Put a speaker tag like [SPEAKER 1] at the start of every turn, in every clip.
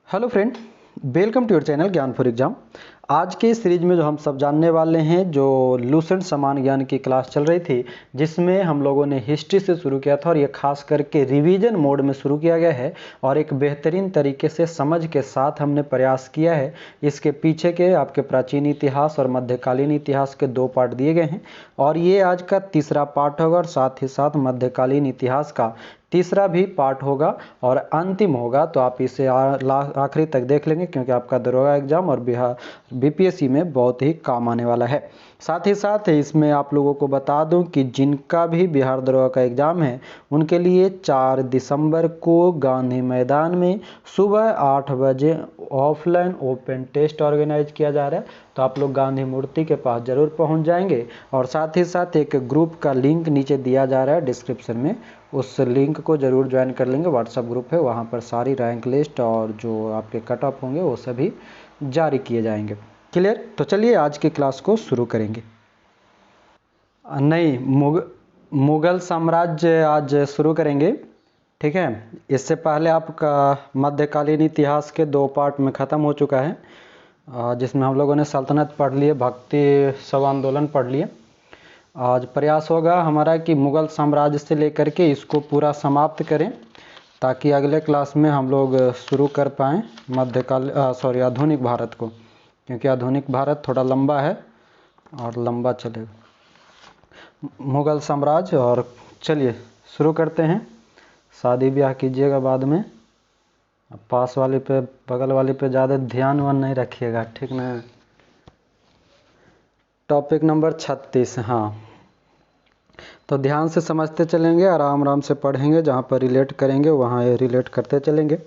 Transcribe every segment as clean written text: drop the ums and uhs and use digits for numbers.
[SPEAKER 1] Hello friend, welcome to your channel Gyan for exam. आज के इस सीरीज में जो हम सब जानने वाले हैं, जो लूसेंट समान ज्ञान की क्लास चल रही थी, जिसमें हम लोगों ने हिस्ट्री से शुरू किया था और ये खास करके रिवीजन मोड में शुरू किया गया है और एक बेहतरीन तरीके से समझ के साथ हमने प्रयास किया है। इसके पीछे के आपके प्राचीन इतिहास और मध्यकालीन इतिहास के 2 पार्ट दिए गए हैं और ये आज का तीसरा पार्ट होगा और साथ ही साथ मध्यकालीन इतिहास का तीसरा भी पार्ट होगा और अंतिम होगा। तो आप इसे आखिरी तक देख लेंगे क्योंकि आपका दरोगा एग्जाम और बिहार बीपीएससी में बहुत ही काम आने वाला है। साथ ही साथ इसमें आप लोगों को बता दूं कि जिनका भी बिहार दरोगा का एग्ज़ाम है उनके लिए 4 दिसंबर को गांधी मैदान में सुबह 8 बजे ऑफलाइन ओपन टेस्ट ऑर्गेनाइज किया जा रहा है। तो आप लोग गांधी मूर्ति के पास ज़रूर पहुंच जाएंगे और साथ ही साथ एक ग्रुप का लिंक नीचे दिया जा रहा है डिस्क्रिप्शन में, उस लिंक को ज़रूर ज्वाइन कर लेंगे। व्हाट्सएप ग्रुप है, वहाँ पर सारी रैंक लिस्ट और जो आपके कट ऑफ होंगे वो सभी जारी किए जाएंगे। क्लियर? तो चलिए आज की क्लास को शुरू करेंगे। नहीं, मुगल साम्राज्य आज शुरू करेंगे, ठीक है। इससे पहले आपका मध्यकालीन इतिहास के 2 पार्ट में ख़त्म हो चुका है, जिसमें हम लोगों ने सल्तनत पढ़ लिए, भक्ति सब आंदोलन पढ़ लिए। आज प्रयास होगा हमारा कि मुगल साम्राज्य से लेकर के इसको पूरा समाप्त करें ताकि अगले क्लास में हम लोग शुरू कर पाएँ आधुनिक भारत को, क्योंकि आधुनिक भारत थोड़ा लंबा है और लंबा चलेगा मुगल साम्राज्य। और चलिए शुरू करते हैं। शादी ब्याह कीजिएगा बाद में, पास वाले पे बगल वाले पे ज़्यादा ध्यान वान नहीं रखिएगा, ठीक ना। Topic number 36। हाँ, तो ध्यान से समझते चलेंगे, आराम आराम से पढ़ेंगे, जहाँ पर रिलेट करेंगे वहाँ रिलेट करते चलेंगे।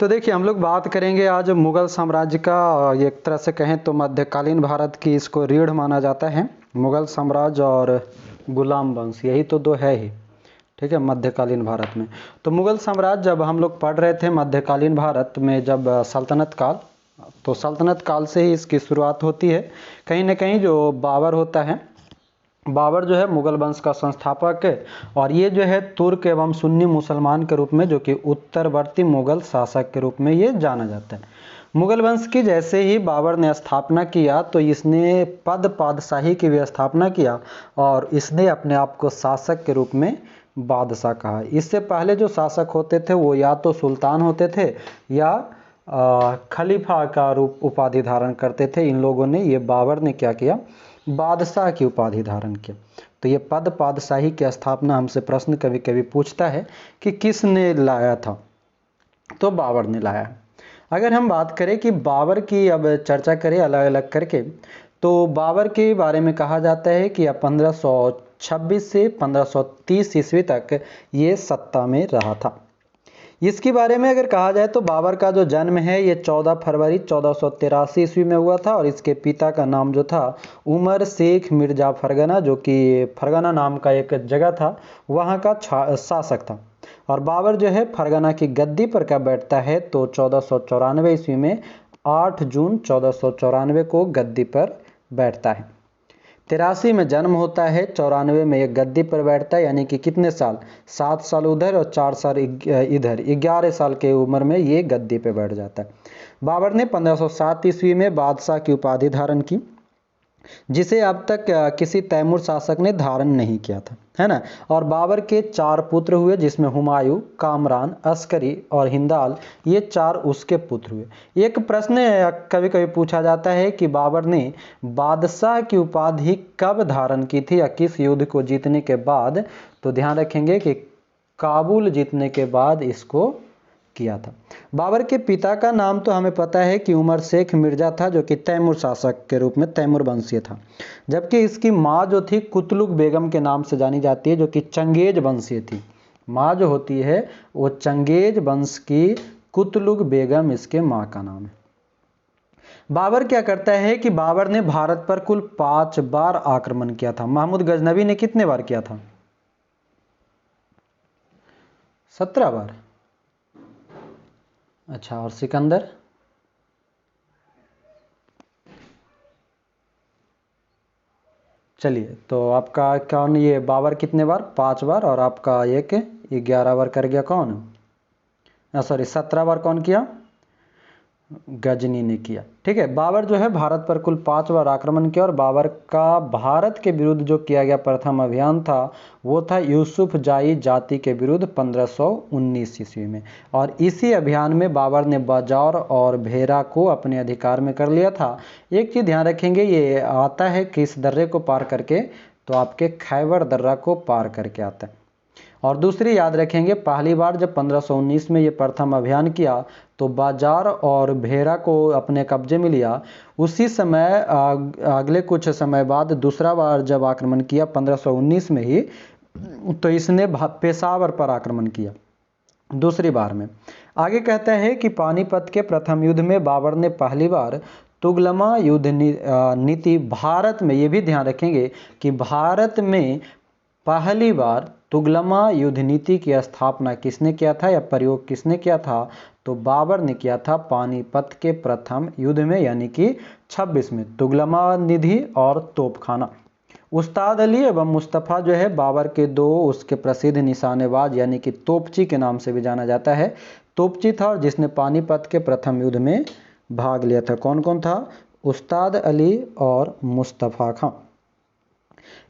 [SPEAKER 1] तो देखिए हम लोग बात करेंगे आज मुगल साम्राज्य का। एक तरह से कहें तो मध्यकालीन भारत की इसको रीढ़ माना जाता है। मुगल साम्राज्य और गुलाम वंश, यही तो 2 है ही, ठीक है, मध्यकालीन भारत में। तो मुगल साम्राज्य जब हम लोग पढ़ रहे थे मध्यकालीन भारत में, जब सल्तनत काल, तो सल्तनत काल से ही इसकी शुरुआत होती है। कहीं ना कहीं जो बाबर होता है, बाबर जो है मुगल वंश का संस्थापक है और ये जो है तुर्क एवं सुन्नी मुसलमान के रूप में, जो कि उत्तरवर्ती मुगल शासक के रूप में ये जाना जाता है। मुगल वंश की जैसे ही बाबर ने स्थापना किया तो इसने पादशाही की भी स्थापना किया और इसने अपने आप को शासक के रूप में बादशाह कहा। इससे पहले जो शासक होते थे वो या तो सुल्तान होते थे या खलीफा का रूप उपाधि धारण करते थे। इन लोगों ने, ये बाबर ने क्या किया, बादशाह की उपाधि धारण किया। तो ये पादशाही की स्थापना हमसे प्रश्न कभी कभी पूछता है कि किसने लाया था, तो बाबर ने लाया। अगर हम बात करें कि बाबर की अब चर्चा करें अलग अलग करके, तो बाबर के बारे में कहा जाता है कि 1526 से 1530 ईस्वी तक ये सत्ता में रहा था। इसके बारे में अगर कहा जाए तो बाबर का जो जन्म है ये 14 फरवरी 1483 ईस्वी में हुआ था और इसके पिता का नाम जो था उमर शेख मिर्जा फरगना, जो कि फरगना नाम का एक जगह था, वहाँ का शासक था। और बाबर जो है फरगना की गद्दी पर कब बैठता है तो 1494 ईस्वी में 8 जून 1494 को गद्दी पर बैठता है। 83 में जन्म होता है, 94 में एक गद्दी पर बैठता है, यानी कि कितने साल, 7 साल उधर और 4 साल इधर, 11 साल के उम्र में ये गद्दी पे बैठ जाता है। बाबर ने 1507 ईस्वी में बादशाह की उपाधि धारण की, जिसे अब तक किसी तैमूर शासक ने धारण नहीं किया था, है ना। और बाबर के 4 पुत्र हुए, जिसमें हुमायूं, कामरान, अस्करी और हिंदाल, ये 4 उसके पुत्र हुए। एक प्रश्न कभी कभी पूछा जाता है कि बाबर ने बादशाह की उपाधि कब धारण की थी या किस युद्ध को जीतने के बाद, तो ध्यान रखेंगे कि काबुल जीतने के बाद इसको किया था। बाबर के पिता का नाम तो हमें पता है कि उमर शेख मिर्जा था, जो कि तैमूर शासक के रूप में तैमूर वंशीय था, जबकि इसकी माँ जो थी कुतलुक बेगम के नाम से जानी जाती है, जो कि चंगेज वंशीय थी। माँ जो होती है वो चंगेज वंश की कुतलुक बेगम इसके माँ का नाम है। बाबर क्या करता है कि बाबर ने भारत पर कुल 5 बार आक्रमण किया था। महमूद गजनवी ने कितने बार किया था? 17 बार। अच्छा, और सिकंदर? चलिए, तो आपका कौन, ये बाबर कितने बार? 5 बार, और आपका एक 11 बार कर गया कौन, सॉरी 17 बार कौन किया? गजनी ने किया। ठीक है, बाबर जो है भारत पर कुल 5 बार आक्रमण किया और बाबर का भारत के विरुद्ध जो किया गया प्रथम अभियान था वो था यूसुफ जाई जाति के विरुद्ध 1519 ईस्वी में। और इसी अभियान में बाबर ने बाजार और भेरा को अपने अधिकार में कर लिया था। एक चीज़ ध्यान रखेंगे, ये आता है किस दर्रे को पार करके, तो आपके खैबर दर्रा को पार करके आता है। और दूसरी याद रखेंगे, पहली बार जब 1519 में ये प्रथम अभियान किया तो बाजार और भेरा को अपने कब्जे में लिया। उसी समय अगले कुछ समय बाद दूसरा बार जब आक्रमण किया 1519 में ही, तो इसने पेशावर पर आक्रमण किया दूसरी बार में। आगे कहता है कि पानीपत के प्रथम युद्ध में बाबर ने पहली बार तुगलमा युद्ध नीति भारत में, ये भी ध्यान रखेंगे कि भारत में पहली बार तुगलमा युद्ध नीति की स्थापना किसने किया था या प्रयोग किसने किया था, तो बाबर ने किया था पानीपत के प्रथम युद्ध में, यानी कि 26 में। तुगलमा निधि और तोपखाना। उस्ताद अली एवं मुस्तफ़ा जो है बाबर के दो उसके प्रसिद्ध निशानेबाज यानी कि तोपची के नाम से भी जाना जाता है। तोपची था और जिसने पानीपत के प्रथम युद्ध में भाग लिया था। कौन कौन था? उस्ताद अली और मुस्तफ़ा खां।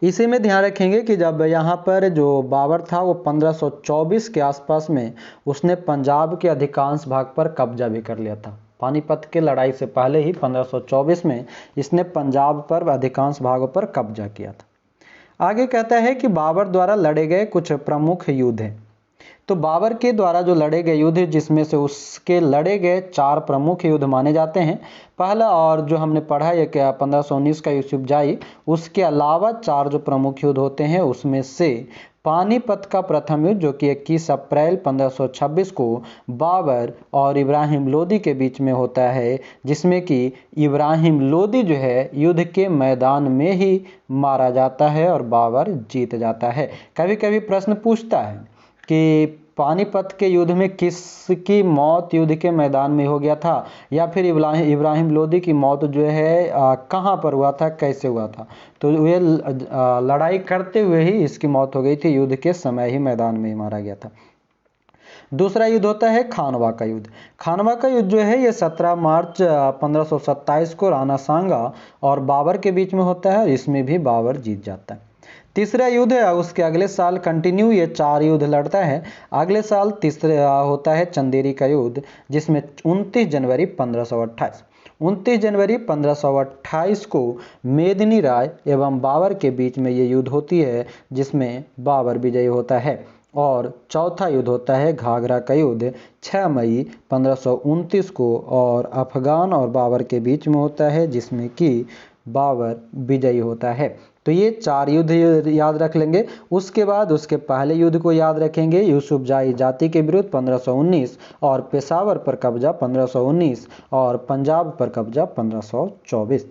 [SPEAKER 1] इसी में ध्यान रखेंगे कि जब यहाँ पर जो बाबर था वो 1524 के आसपास में उसने पंजाब के अधिकांश भाग पर कब्जा भी कर लिया था। पानीपत के लड़ाई से पहले ही 1524 में इसने पंजाब पर अधिकांश भागों पर कब्जा किया था। आगे कहता है कि बाबर द्वारा लड़े गए कुछ प्रमुख युद्ध हैं। तो बाबर के द्वारा जो लड़े गए युद्ध, जिसमें से उसके लड़े गए 4 प्रमुख युद्ध माने जाते हैं। पहला और जो हमने पढ़ा ये क्या 1519 का यूसुफ जाई, उसके अलावा 4 जो प्रमुख युद्ध होते हैं उसमें से पानीपत का प्रथम युद्ध जो कि 21 अप्रैल 1526 को बाबर और इब्राहिम लोदी के बीच में होता है, जिसमें कि इब्राहिम लोदी जो है युद्ध के मैदान में ही मारा जाता है और बाबर जीत जाता है। कभी कभी प्रश्न पूछता है कि पानीपत के युद्ध में किसकी मौत युद्ध के मैदान में हो गया था, या फिर इब्राहिम लोदी की मौत जो है कहाँ पर हुआ था, कैसे हुआ था। तो ये लड़ाई करते हुए ही इसकी मौत हो गई थी, युद्ध के समय ही मैदान में ही मारा गया था। दूसरा युद्ध होता है खानवा का युद्ध। खानवा का युद्ध जो है ये 17 मार्च 1527 को राणा सांगा और बाबर के बीच में होता है। इसमें भी बाबर जीत जाता है। तीसरा युद्ध है उसके अगले साल कंटिन्यू ये 4 युद्ध लड़ता है। अगले साल तीसरा होता है चंदेरी का युद्ध, जिसमें 29 जनवरी 1528 को मेदिनी राय एवं बाबर के बीच में ये युद्ध होती है, जिसमें बाबर विजयी होता है। और चौथा युद्ध होता है घाघरा का युद्ध 6 मई 1529 को और अफगान और बाबर के बीच में होता है, जिसमें कि बाबर विजयी होता है। तो ये 4 युद्ध याद रख लेंगे। उसके बाद उसके पहले युद्ध को याद रखेंगे, यूसुफ जाई जाति के विरुद्ध 1519 और पेशावर पर कब्जा 1519 और पंजाब पर कब्जा 1524।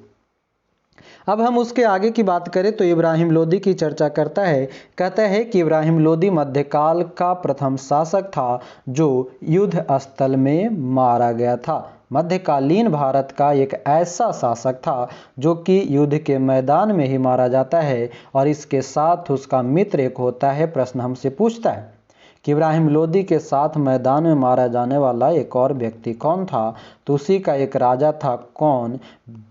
[SPEAKER 1] अब हम उसके आगे की बात करें तो इब्राहिम लोदी की चर्चा करता है। कहता है कि इब्राहिम लोदी मध्यकाल का प्रथम शासक था जो युद्ध स्थल में मारा गया था। मध्यकालीन भारत का एक ऐसा शासक था जो कि युद्ध के मैदान में ही मारा जाता है और इसके साथ उसका मित्र एक होता है। प्रश्न हमसे पूछता है कि इब्राहिम लोदी के साथ मैदान में मारा जाने वाला एक और व्यक्ति कौन था, तो उसी का एक राजा था। कौन?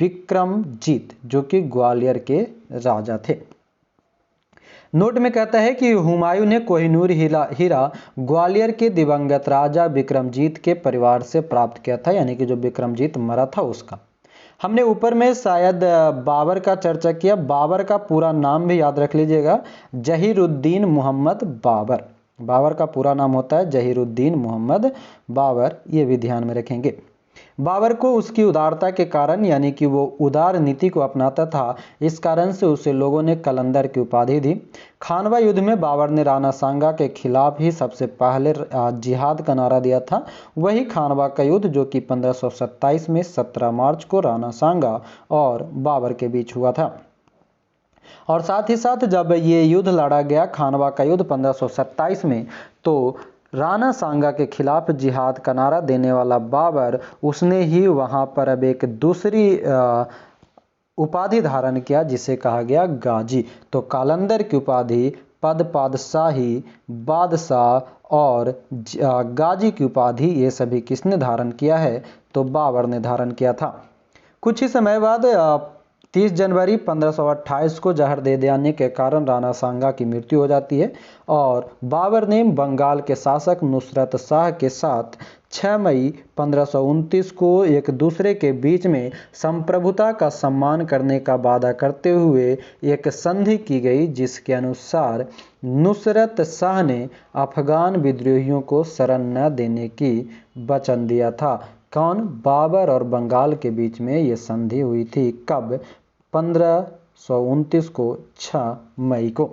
[SPEAKER 1] विक्रमजीत, जो कि ग्वालियर के राजा थे। नोट में कहता है कि हुमायूं ने कोहिनूर हीरा ग्वालियर के दिवंगत राजा विक्रमजीत के परिवार से प्राप्त किया था, यानी कि जो विक्रमजीत मरा था उसका। हमने ऊपर में शायद बाबर का चर्चा किया। बाबर का पूरा नाम भी याद रख लीजिएगा, जहीरुद्दीन मोहम्मद बाबर। बाबर का पूरा नाम होता है जहीरुद्दीन मोहम्मद बाबर, ये भी ध्यान में रखेंगे। बाबर को उसकी उदारता के कारण, यानी कि वो उदार नीति को अपनाता था, इस कारण से उसे लोगों ने कलंदर की उपाधि दी। खानवा युद्ध में बाबर ने राणा सांगा के खिलाफ ही सबसे पहले जिहाद का नारा दिया था। वही खानवा का युद्ध जो कि 1527 में 17 मार्च को राणा सांगा और बाबर के बीच हुआ था। और साथ ही साथ जब ये युद्ध लड़ा गया खानवा का युद्ध 1527 में, तो राणा सांगा के खिलाफ जिहाद का नारा देने वाला बाबर, उसने ही वहाँ पर अब एक दूसरी उपाधि धारण किया जिसे कहा गया गाजी। तो कालंदर की उपाधि पद, पादशाही, बादशाह और गाजी की उपाधि ये सभी किसने धारण किया है? तो बाबर ने धारण किया था। कुछ ही समय बाद 30 जनवरी 1528 को जहर दे देने के कारण राणा सांगा की मृत्यु हो जाती है और बाबर ने बंगाल के शासक नुसरत शाह के साथ 6 मई 1529 को एक दूसरे के बीच में संप्रभुता का सम्मान करने का वादा करते हुए एक संधि की गई, जिसके अनुसार नुसरत शाह ने अफगान विद्रोहियों को शरण न देने की वचन दिया था। कौन? बाबर और बंगाल के बीच में ये संधि हुई थी। कब? 1529 को 6 मई को।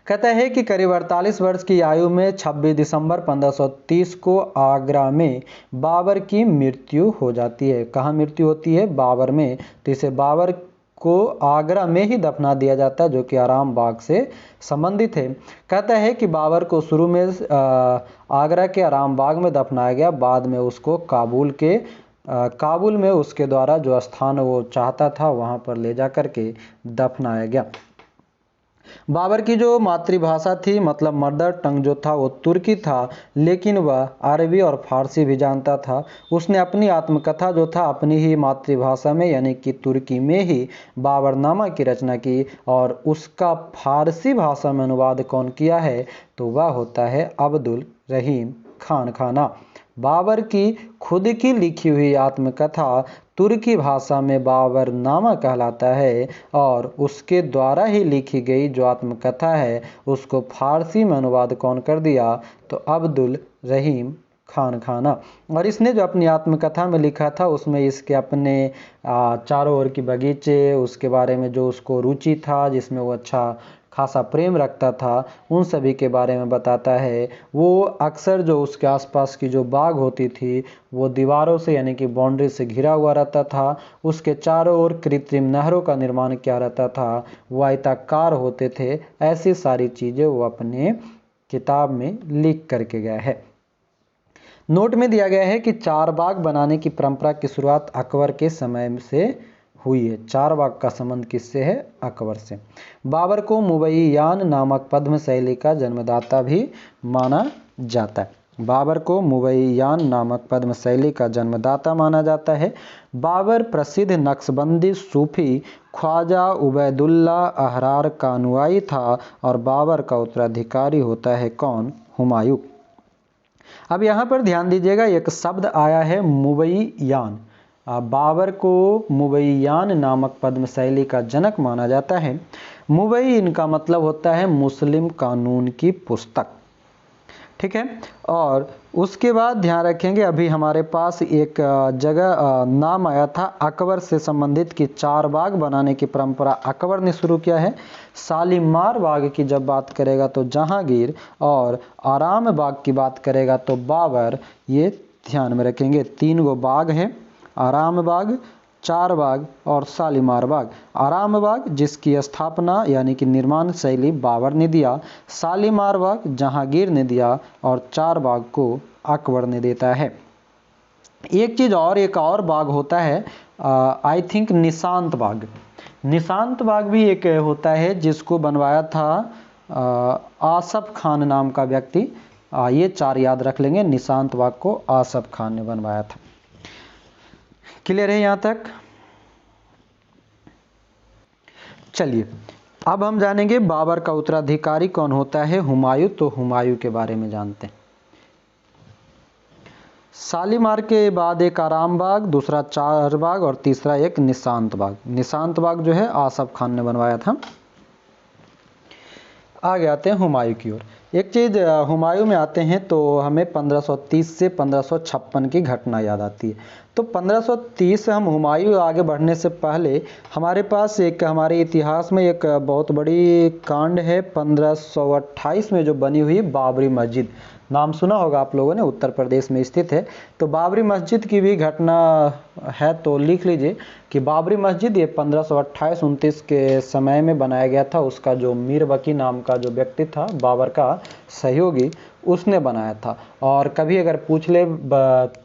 [SPEAKER 1] कहता है कि करीब 48 वर्ष की आयु में 26 दिसंबर 1530 को आगरा में बाबर की मृत्यु हो जाती है। कहाँ मृत्यु होती है? बाबर में। तो इसे बाबर को आगरा में ही दफना दिया जाता है, जो कि आराम बाग से संबंधित है। कहता है कि बाबर को शुरू में आगरा के आराम बाग में दफनाया गया, बाद में उसको काबुल में उसके द्वारा जो स्थान वो चाहता था वहाँ पर ले जा कर के दफनाया गया। बाबर की जो मातृभाषा थी, मतलब मदर टंग जो था वो तुर्की था, लेकिन वह अरबी और फारसी भी जानता था। उसने अपनी आत्मकथा जो था अपनी ही मातृभाषा में यानी कि तुर्की में ही बाबरनामा की रचना की और उसका फारसी भाषा में अनुवाद कौन किया है? तो वह होता है अब्दुल रहीम खान खाना। बाबर की खुद की लिखी हुई आत्मकथा तुर्की भाषा में बाबरनामा कहलाता है और उसके द्वारा ही लिखी गई जो आत्मकथा है उसको फारसी में अनुवाद कौन कर दिया? तो अब्दुल रहीम खान खाना। और इसने जो अपनी आत्मकथा में लिखा था उसमें इसके अपने चारों ओर की बगीचे, उसके बारे में जो उसको रुचि था, जिसमें वो अच्छा खासा प्रेम रखता था, उन सभी के बारे में बताता है। वो अक्सर जो उसके आसपास की जो बाग होती थी वो दीवारों से यानी कि बाउंड्री से घिरा हुआ रहता था। उसके चारों ओर कृत्रिम नहरों का निर्माण किया रहता था, वो आयताकार होते थे। ऐसी सारी चीज़ें वो अपने किताब में लिख करके गया है। नोट में दिया गया है कि चार बाग बनाने की परंपरा की शुरुआत अकबर के समय से हुई है। चार बाग का संबंध किससे है? अकबर से। बाबर को मुबैयान नामक पद्म शैली का जन्मदाता भी माना जाता है। बाबर को मुबैयान नामक पद्म शैली का जन्मदाता माना जाता है। बाबर प्रसिद्ध नक्शबंदी सूफी ख्वाजा उबैदुल्ला अहरार का अनुयायी था और बाबर का उत्तराधिकारी होता है कौन? हुमायूं। अब यहाँ पर ध्यान दीजिएगा, एक शब्द आया है मुबैयान। बाबर को मुबैयान नामक पद्म शैली का जनक माना जाता है। मुबैन इनका मतलब होता है मुस्लिम कानून की पुस्तक, ठीक है। और उसके बाद ध्यान रखेंगे, अभी हमारे पास एक जगह नाम आया था अकबर से संबंधित कि चार बाग बनाने की परंपरा अकबर ने शुरू किया है। शालीमार बाग की जब बात करेगा तो जहांगीर और आराम बाग की बात करेगा तो बाबर। ये ध्यान में रखेंगे, 3 गो बाग हैं, आराम बाग, चार बाग और शालीमार बाग। आराम बाग जिसकी स्थापना यानी कि निर्माण शैली बाबर ने दिया, शालीमार बाग जहांगीर ने दिया और चार बाग को अकबर ने देता है। एक चीज़ और, एक और बाग होता है आई थिंक निशांत बाग। निशांत बाग भी एक होता है जिसको बनवाया था आसफ खान नाम का व्यक्ति। ये 4 याद रख लेंगे, निशांत बाग को आसफ खान ने बनवाया था। क्लियर है यहाँ तक? चलिए अब हम जानेंगे बाबर का उत्तराधिकारी कौन होता है? हुमायूं। तो हुमायूं के बारे में जानते हैं। शालीमार के बाद एक आराम बाग, दूसरा चार बाग और तीसरा एक निशांत बाग। निशांत बाग जो है आसफ खान ने बनवाया था। आगे आते हैं हुमायूं की ओर। एक चीज़ हुमायूं में आते हैं तो हमें 1530 से 1556 की घटना याद आती है। तो 1530 से हम हुमायूं आगे बढ़ने से पहले हमारे पास एक हमारे इतिहास में एक बहुत बड़ी कांड है 1528 में जो बनी हुई बाबरी मस्जिद। नाम सुना होगा आप लोगों ने, उत्तर प्रदेश में स्थित है। तो बाबरी मस्जिद की भी घटना है, तो लिख लीजिए कि बाबरी मस्जिद ये 1528-29 के समय में बनाया गया था। उसका जो मीर बकी नाम का जो व्यक्ति था बाबर का सहयोगी, उसने बनाया था। और कभी अगर पूछ ले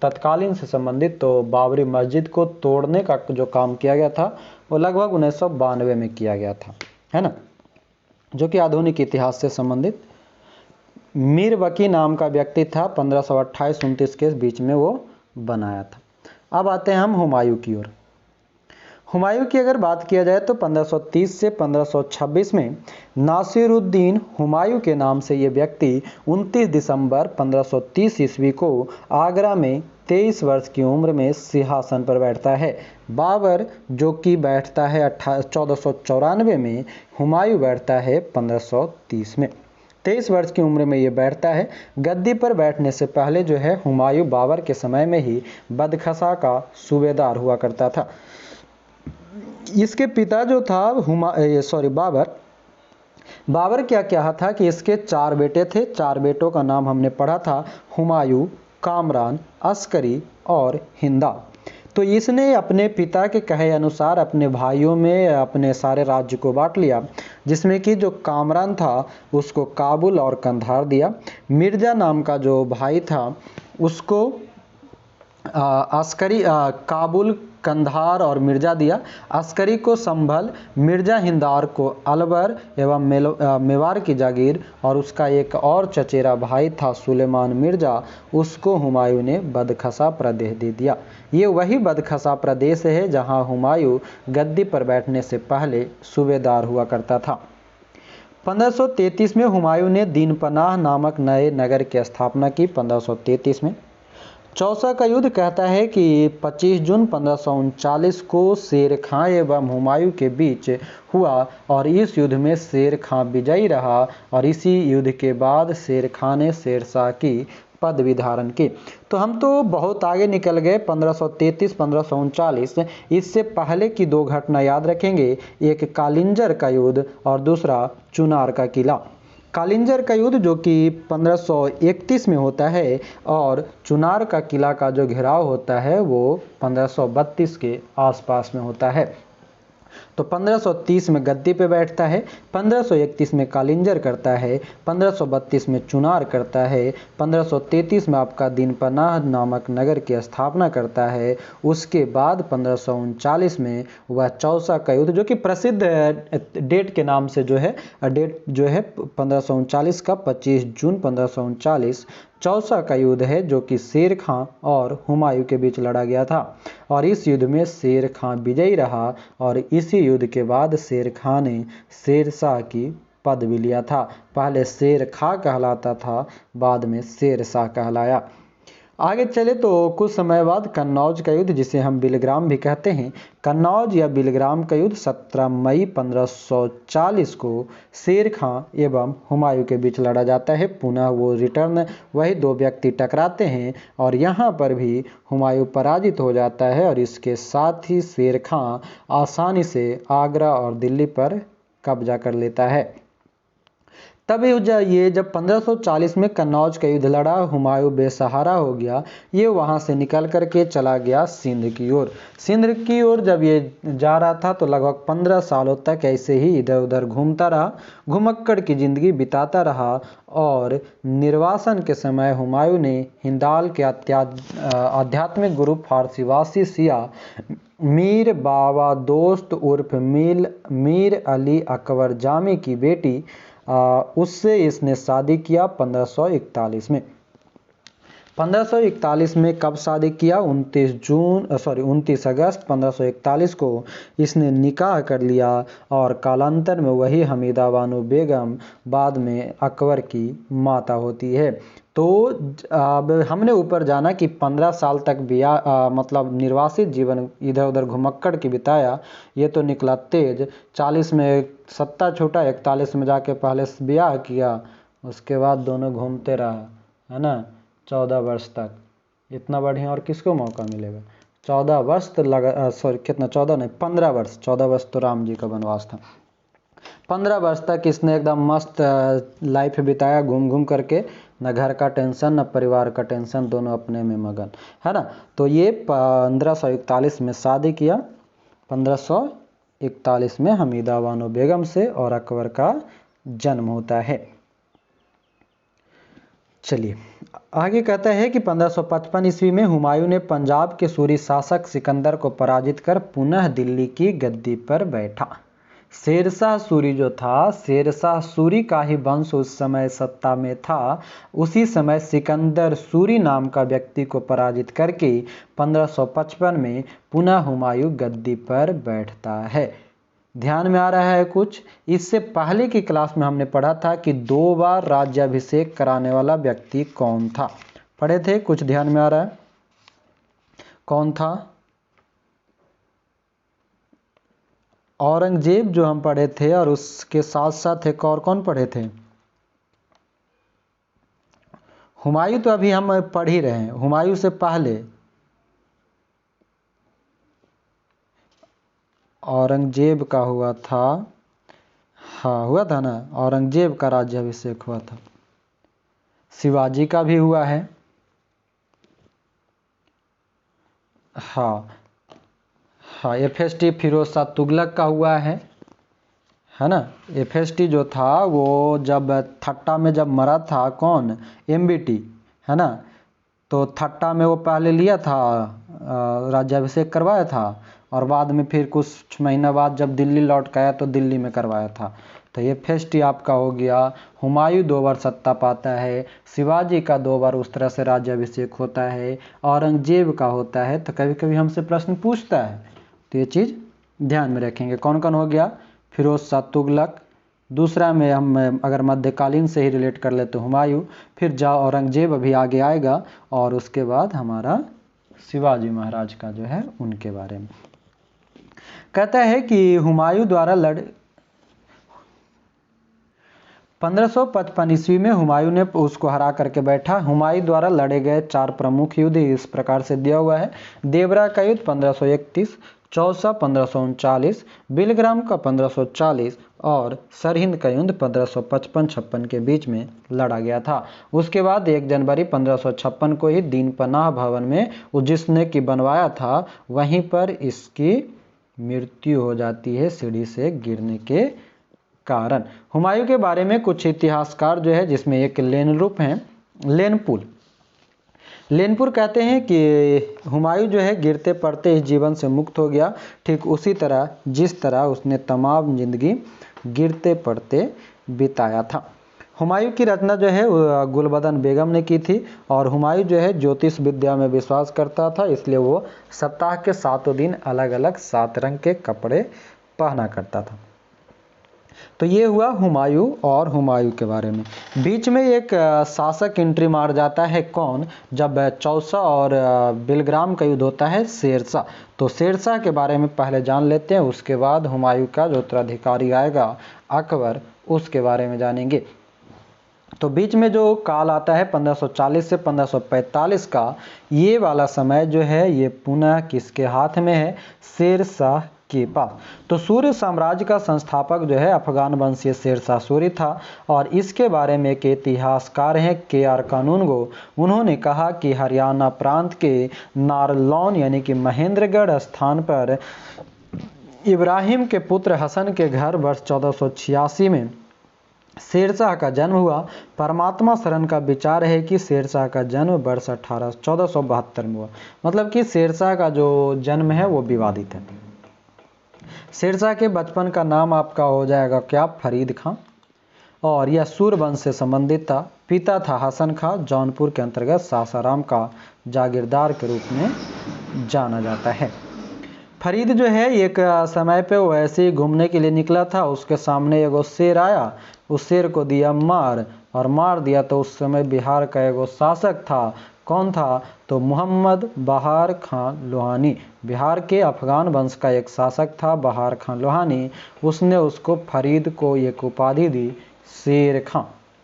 [SPEAKER 1] तत्कालीन से संबंधित तो बाबरी मस्जिद को तोड़ने का जो काम किया गया था वो लगभग 1992 में किया गया था, है ना। जो कि आधुनिक इतिहास से संबंधित मीर बकी नाम का व्यक्ति था, 1528-29 के बीच में वो बनाया था। अब आते हैं हम हुमायूं की ओर। हुमायूं की अगर बात किया जाए तो 1530 से 1526 में नासिरुद्दीन हुमायूं के नाम से ये व्यक्ति 29 दिसंबर 1530 ईस्वी को आगरा में 23 वर्ष की उम्र में सिंहासन पर बैठता है। बाबर जो कि बैठता है 1494 में, हुमायूं बैठता है 1530 में। 23 वर्ष की उम्र में ये बैठता है। गद्दी पर बैठने से पहले जो है हुमायूं बाबर के समय में ही बदखसा का सूबेदार हुआ करता था। इसके पिता जो था बाबर क्या क्या था कि इसके 4 बेटे थे। 4 बेटों का नाम हमने पढ़ा था, हुमायूं, कामरान, अस्करी और हिंदा। तो इसने अपने पिता के कहे अनुसार अपने भाइयों में अपने सारे राज्य को बांट लिया, जिसमें कि जो कामरान था उसको काबुल और कंधार दिया। मिर्जा नाम का जो भाई था उसको अस्करी काबुल, कंधार और मिर्जा दिया। अस्करी को संभल, मिर्जा हिंदार को अलवर एवं मेवाड़ की जागीर, और उसका एक और चचेरा भाई था सुलेमान मिर्जा, उसको हुमायूं ने बदखसा प्रदेश दे दिया। ये वही बदखसा प्रदेश है जहां हुमायूं गद्दी पर बैठने से पहले सूबेदार हुआ करता था। 1533 में हुमायूं ने दीनपनाह नामक नए नगर की स्थापना की। 1533 में चौसा का युद्ध कहता है कि 25 जून 1539 को शेर खां एवं हुमायूं के बीच हुआ और इस युद्ध में शेर खां विजयी रहा और इसी युद्ध के बाद शेर खां ने शेरशाह की पदवी धारण की। तो हम तो बहुत आगे निकल गए, 1533-1539। इससे पहले की 2 घटना याद रखेंगे, एक कालिंजर का युद्ध और दूसरा चुनार का किला। कालिंजर का युद्ध जो कि 1531 में होता है और चुनार का किला का जो घेराव होता है वो 1532 के आसपास में होता है। तो 1530 में गद्दी पे बैठता है, 1531 में कालिंजर करता है, 1532 में चुनार करता है, 1533 में आपका दीनपनाह नामक नगर की स्थापना करता है। उसके बाद 1539 में वह चौसा का युद्ध, जो कि प्रसिद्ध डेट के नाम से जो है, डेट जो है 1539 का 25 जून 1539 चौसा का युद्ध है, जो कि शेर खां और हुमायूं के बीच लड़ा गया था और इस युद्ध में शेर खां विजयी रहा और इसी युद्ध के बाद शेर खां ने शेरशाह की पदवी लिया था। पहले शेर खां कहलाता था, बाद में शेरशाह कहलाया। आगे चले तो कुछ समय बाद कन्नौज का युद्ध, जिसे हम बिलग्राम भी कहते हैं, कन्नौज या बिलग्राम का युद्ध 17 मई 1540 को शेर खां एवं हुमायूं के बीच लड़ा जाता है। पुनः वो रिटर्न, वही 2 व्यक्ति टकराते हैं और यहाँ पर भी हुमायूं पराजित हो जाता है और इसके साथ ही शेर खां आसानी से आगरा और दिल्ली पर कब्जा कर लेता है। तब ये जब 1540 में कन्नौज का युद्ध लड़ा, हुमायूं बेसहारा हो गया। ये वहाँ से निकल करके चला गया सिंध की ओर। सिंध की ओर जब ये जा रहा था तो लगभग 15 सालों तक ऐसे ही इधर उधर घूमता रहा, घुमक्कड़ की ज़िंदगी बिताता रहा और निर्वासन के समय हुमायूं ने हिंदाल के आध्यात्मिक गुरु फारसीवासी शिया मीर बाबा दोस्त उर्फ मीर अली अकबर जामी की बेटी उससे इसने शादी किया 1541 में। 1541 में कब शादी किया? 29 अगस्त 1541 को इसने निकाह कर लिया और कालांतर में वही हमीदा बानो बेगम बाद में अकबर की माता होती है। तो अब हमने ऊपर जाना कि 15 साल तक मतलब निर्वासित जीवन इधर उधर घुमक्कड़ की बिताया। ये तो निकला तेज, 40 में सत्ता छूटा, 41 में जाके पहले ब्याह किया, उसके बाद दोनों घूमते रहा, है ना, 14 वर्ष तक। इतना बढ़िया और किसको मौका मिलेगा? 14 वर्ष लगा, कितना, 14 नहीं 15 वर्ष, 14 वर्ष तो राम जी का वनवास था। 15 वर्ष तक इसने एकदम मस्त लाइफ बिताया, घूम घूम करके, न घर का टेंशन न परिवार का टेंशन, दोनों अपने में मगन, है ना। तो ये 1541 में शादी किया, 1541 में हमीदा बानो बेगम से और अकबर का जन्म होता है। चलिए आगे कहता है कि 1555 ईस्वी में हुमायूं ने पंजाब के सूरी शासक सिकंदर को पराजित कर पुनः दिल्ली की गद्दी पर बैठा। शेरशाह सूरी जो था, शेरशाह सूरी का ही वंश उस समय सत्ता में था। उसी समय सिकंदर सूरी नाम का व्यक्ति को पराजित करके 1555 में पुनः हुमायूं गद्दी पर बैठता है। ध्यान में आ रहा है कुछ? इससे पहले की क्लास में हमने पढ़ा था कि 2 बार राज्याभिषेक कराने वाला व्यक्ति कौन था, पढ़े थे, कुछ ध्यान में आ रहा है? कौन था? औरंगजेब जो हम पढ़े थे, और उसके साथ साथ एक और कौन पढ़े थे? हुमायूं तो अभी हम पढ़ ही रहे हैं। हुमायूं से पहले औरंगजेब का हुआ था, हाँ हुआ था ना, औरंगजेब का राज्याभिषेक हुआ था। शिवाजी का भी हुआ है, हाँ हाँ। FST फिरोज शाह तुगलक का हुआ है ना। FST जो था वो जब थट्टा में जब मरा था, कौन? MBT, है ना। तो थट्टा में वो पहले लिया था, राज्याभिषेक करवाया था, और बाद में फिर कुछ महीना बाद जब दिल्ली लौट के आया तो दिल्ली में करवाया था। तो ये FST आपका हो गया। हुमायूं 2 बार सत्ता पाता है, शिवाजी का 2 बार उस तरह से राज्याभिषेक होता है, औरंगजेब का होता है। तो कभी कभी हमसे प्रश्न पूछता है, तो ये चीज़ ध्यान में रखेंगे। कौन कौन हो गया? फिरोज शाह तुगलक, दूसरा में हम अगर मध्यकालीन से ही रिलेट कर ले तो हुमायूं, फिर जाओ औरंगजेब अभी आगे आएगा, और उसके बाद हमारा शिवाजी महाराज का जो है उनके बारे में कहता है कि हुमायूं द्वारा 1555 ईस्वी में हुमायूं ने उसको हरा करके बैठा। हुमायूं द्वारा लड़े गए 4 प्रमुख युद्ध इस प्रकार से दिया हुआ है। देवरा का युद्ध 1531, चौसा 1539, बिलग्राम का 1540 और सरहिंद का युद्ध 1555-56 के बीच में लड़ा गया था। उसके बाद 1 जनवरी 1556 को ही दीन पनाह भवन में जिसने की बनवाया था, वहीं पर इसकी मृत्यु हो जाती है सीढ़ी से गिरने के कारण। हुमायूं के बारे में कुछ इतिहासकार जो है, जिसमें एक लेनरूप हैं, लेनपुर कहते हैं कि हुमायूं जो है गिरते पड़ते इस जीवन से मुक्त हो गया, ठीक उसी तरह जिस तरह उसने तमाम जिंदगी गिरते पड़ते बिताया था। हुमायूं की रचना जो है गुलबदन बेगम ने की थी, और हुमायूं जो है ज्योतिष विद्या में विश्वास करता था, इसलिए वो सप्ताह के 7 दिन अलग अलग 7 रंग के कपड़े पहना करता था। तो ये हुआ हुमायूं और हुमायूं के बारे में। बीच में एक शासक एंट्री मार जाता है, कौन? जब चौसा और बिलग्राम का युद्ध होता है, शेरशाह। तो शेरशाह के बारे में पहले जान लेते हैं, उसके बाद हुमायूं का जो उत्तराधिकारी आएगा अकबर, उसके बारे में जानेंगे। तो बीच में जो काल आता है 1540 से 1545 का, ये वाला समय जो है ये पुनः किसके हाथ में है? शेरशाह के पास। तो सूर्य साम्राज्य का संस्थापक जो है अफगान वंशीय शेरशाह सूरी था, और इसके बारे में एक इतिहासकार हैं KR कानूनगो। उन्होंने कहा कि हरियाणा प्रांत के नारलौन यानी कि महेंद्रगढ़ स्थान पर इब्राहिम के पुत्र हसन के घर वर्ष 1486 में शेरशाह का जन्म हुआ। परमात्मा शरण का विचार है कि शेरशाह का जन्म वर्ष 1472 में हुआ, मतलब कि शेरशाह का जो जन्म है वो विवादित है। शेरशाह के बचपन का नाम आपका हो जाएगा क्या? फरीद खां, और यह सूरवंश से संबंधित था। पिता था हसन खां, जौनपुर के अंतर्गत सासाराम का जागीरदार के रूप में जाना जाता है। फरीद जो है एक समय पे वो ऐसे ही घूमने के लिए निकला था, उसके सामने एगो शेर आया, उस शेर को दिया मार, और मार दिया। तो उस समय बिहार का एगो शासक था, कौन था? तो मोहम्मद बहार खां लोहानी, बिहार के अफगान वंश का एक शासक था बहार खां लोहानी। उसने उसको फरीद को एक उपाधि दी, शेर खां,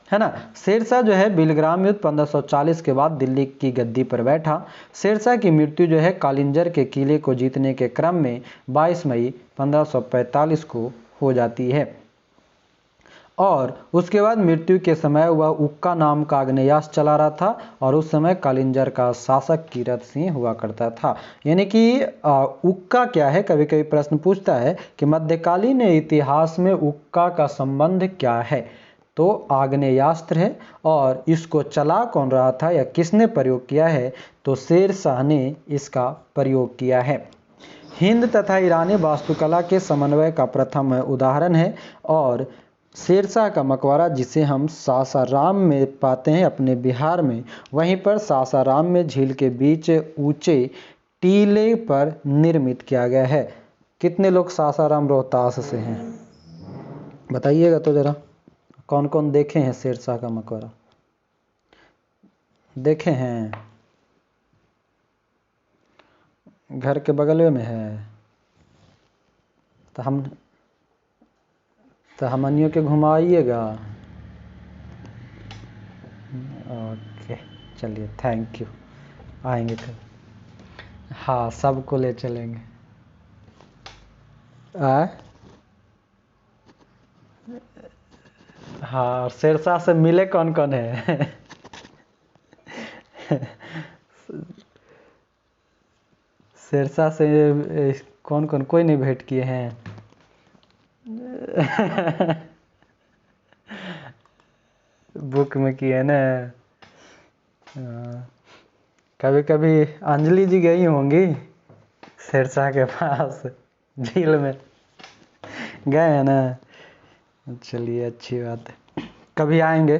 [SPEAKER 1] है ना। शेरशाह जो है बिलग्राम युद्ध 1540 के बाद दिल्ली की गद्दी पर बैठा। शेरशाह की मृत्यु जो है कालिंजर के किले को जीतने के क्रम में 22 मई 1545 को हो जाती है, और उसके बाद मृत्यु के समय वह उक्का नाम का आग्नेयास्त्र चला रहा था, और उस समय कालिंजर का शासक कीरत सिंह हुआ करता था। यानी कि उक्का क्या है? कभी कभी प्रश्न पूछता है कि मध्यकालीन इतिहास में उक्का का संबंध क्या है? तो आग्नेयास्त्र है, और इसको चला कौन रहा था या किसने प्रयोग किया है? तो शेरशाह ने इसका प्रयोग किया है। हिंद तथा ईरानी वास्तुकला के समन्वय का प्रथम उदाहरण है। और शेरशाह का मकबरा जिसे हम सासाराम में पाते हैं अपने बिहार में, वहीं पर सासाराम में झील के बीच ऊंचे टीले पर निर्मित किया गया है। कितने लोग सासाराम रोहतास से हैं बताइएगा तो जरा, कौन कौन देखे हैं शेरशाह का मकबरा? देखे हैं? घर के बगल में है तो हमनियों के घुमाइएगा। ओके चलिए, थैंक यू, आएंगे कल। हाँ सबको ले चलेंगे। हाँ, शेरशाह से मिले कौन कौन है? शेरशाह से कौन कौन, कोई नहीं भेंट किए हैं? बुक में किए ना। कभी कभी अंजलि जी गई होंगी शेरशाह के पास, झील में गए हैं ना। चलिए अच्छी बात है, कभी आएंगे।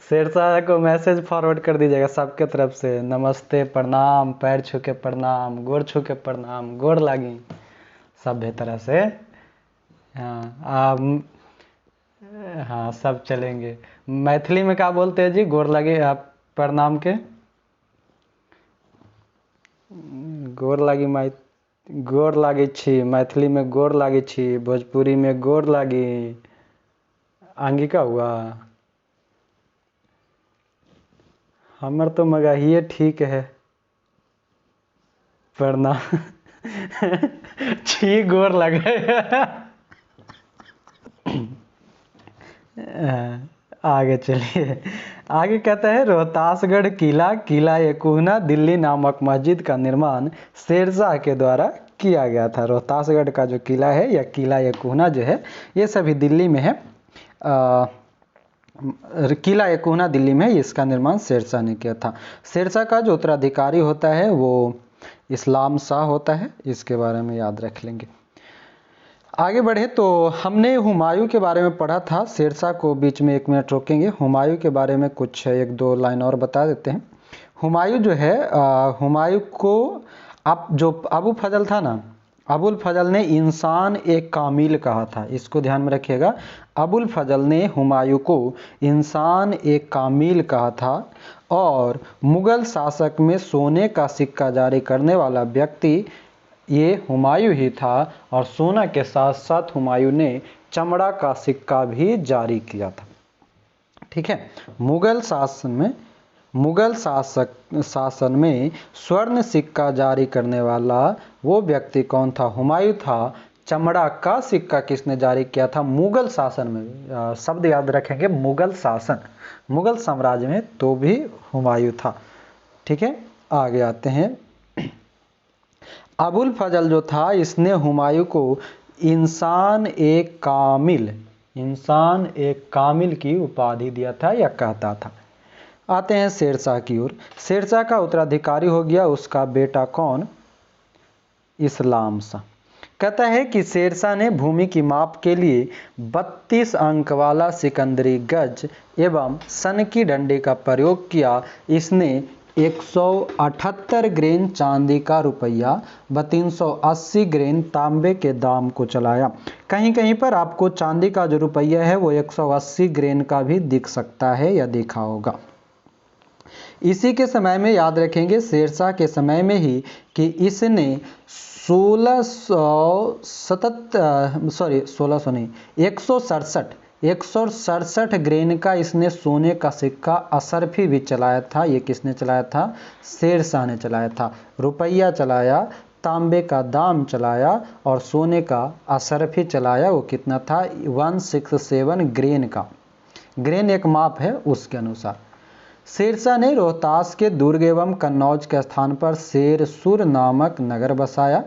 [SPEAKER 1] शेरशाह को मैसेज फॉरवर्ड कर दीजिएगा सबके तरफ से, नमस्ते, प्रणाम, पैर छू के प्रणाम, गोड़ छू के प्रणाम, गोड़ लागी, सभ्य तरह से। हाँ हाँ सब चलेंगे। मैथिली में क्या बोलते हैं जी गोड़ लगे आप प्रणाम के? गोड़ लागी गोड़ लागी छी, मैथिली में गोड़ लागी छी, भोजपुरी में गोड़ लागी। आंगी का हुआ हमर तो मगाहिए ठीक है, प्रणाम। छी गोड़ लगे। आगे चलिए, आगे कहता है रोहतासगढ़ किला यकुहना दिल्ली नामक मस्जिद का निर्माण शेरशाह के द्वारा किया गया था। रोहतासगढ़ का जो किला है या किला यकुहना जो है ये सभी दिल्ली में है। किला यकुहना दिल्ली में, इसका निर्माण शेरशाह ने किया था। शेरशाह का जो उत्तराधिकारी होता है वो इस्लाम शाह होता है, इसके बारे में याद रख लेंगे। आगे बढ़े तो हमने हुमायूं के बारे में पढ़ा था। शेरशाह को बीच में 1 मिनट रोकेंगे, हुमायूं के बारे में कुछ 1-2 लाइन और बता देते हैं। हुमायूं जो है, हुमायूं को अब जो अबू फजल था ना, अबुल फजल ने इंसान एक कामिल कहा था, इसको ध्यान में रखिएगा। अबुल फजल ने हुमायूं को इंसान एक कामिल कहा था। और मुगल शासक में सोने का सिक्का जारी करने वाला व्यक्ति ये हुमायूं ही था। और सोना के साथ साथ हुमायूं ने चमड़ा का सिक्का भी जारी किया था। ठीक है, मुगल शासन में स्वर्ण सिक्का जारी करने वाला वो व्यक्ति कौन था? हुमायूं था। चमड़ा का सिक्का किसने जारी किया था? मुगल शासन में, शब्द याद रखेंगे, मुगल शासन, मुगल साम्राज्य में तो भी हुमायूं था। ठीक है, आगे आते हैं। अबुल फजल जो था इसने हुमायूं को इंसान एक कामिल की उपाधि दिया था या कहता था। आते हैं शेरशाह की ओर। शेरशाह का उत्तराधिकारी हो गया उसका बेटा कौन? इस्लाम शाह। कहता है कि शेरशाह ने भूमि की माप के लिए 32 अंक वाला सिकंदरी गज एवं सन की डंडी का प्रयोग किया। इसने 178 ग्रेन चांदी का रुपया व 380 ग्रेन तांबे के दाम को चलाया। कहीं कहीं पर आपको चांदी का जो रुपया है वो 180 ग्रेन का भी दिख सकता है या देखा होगा। इसी के समय में याद रखेंगे, शेरशाह के समय में ही कि इसने 167 ग्रेन का इसने सोने का सिक्का असरफी भी चलाया था। ये किसने चलाया था? शेरशाह ने चलाया था। रुपया चलाया, तांबे का दाम चलाया और सोने का असरफी चलाया। वो कितना था? 167 ग्रेन का। ग्रेन एक माप है, उसके अनुसार। शेरशाह ने रोहतास के दुर्ग एवं कन्नौज के स्थान पर शेरसुर नामक नगर बसाया।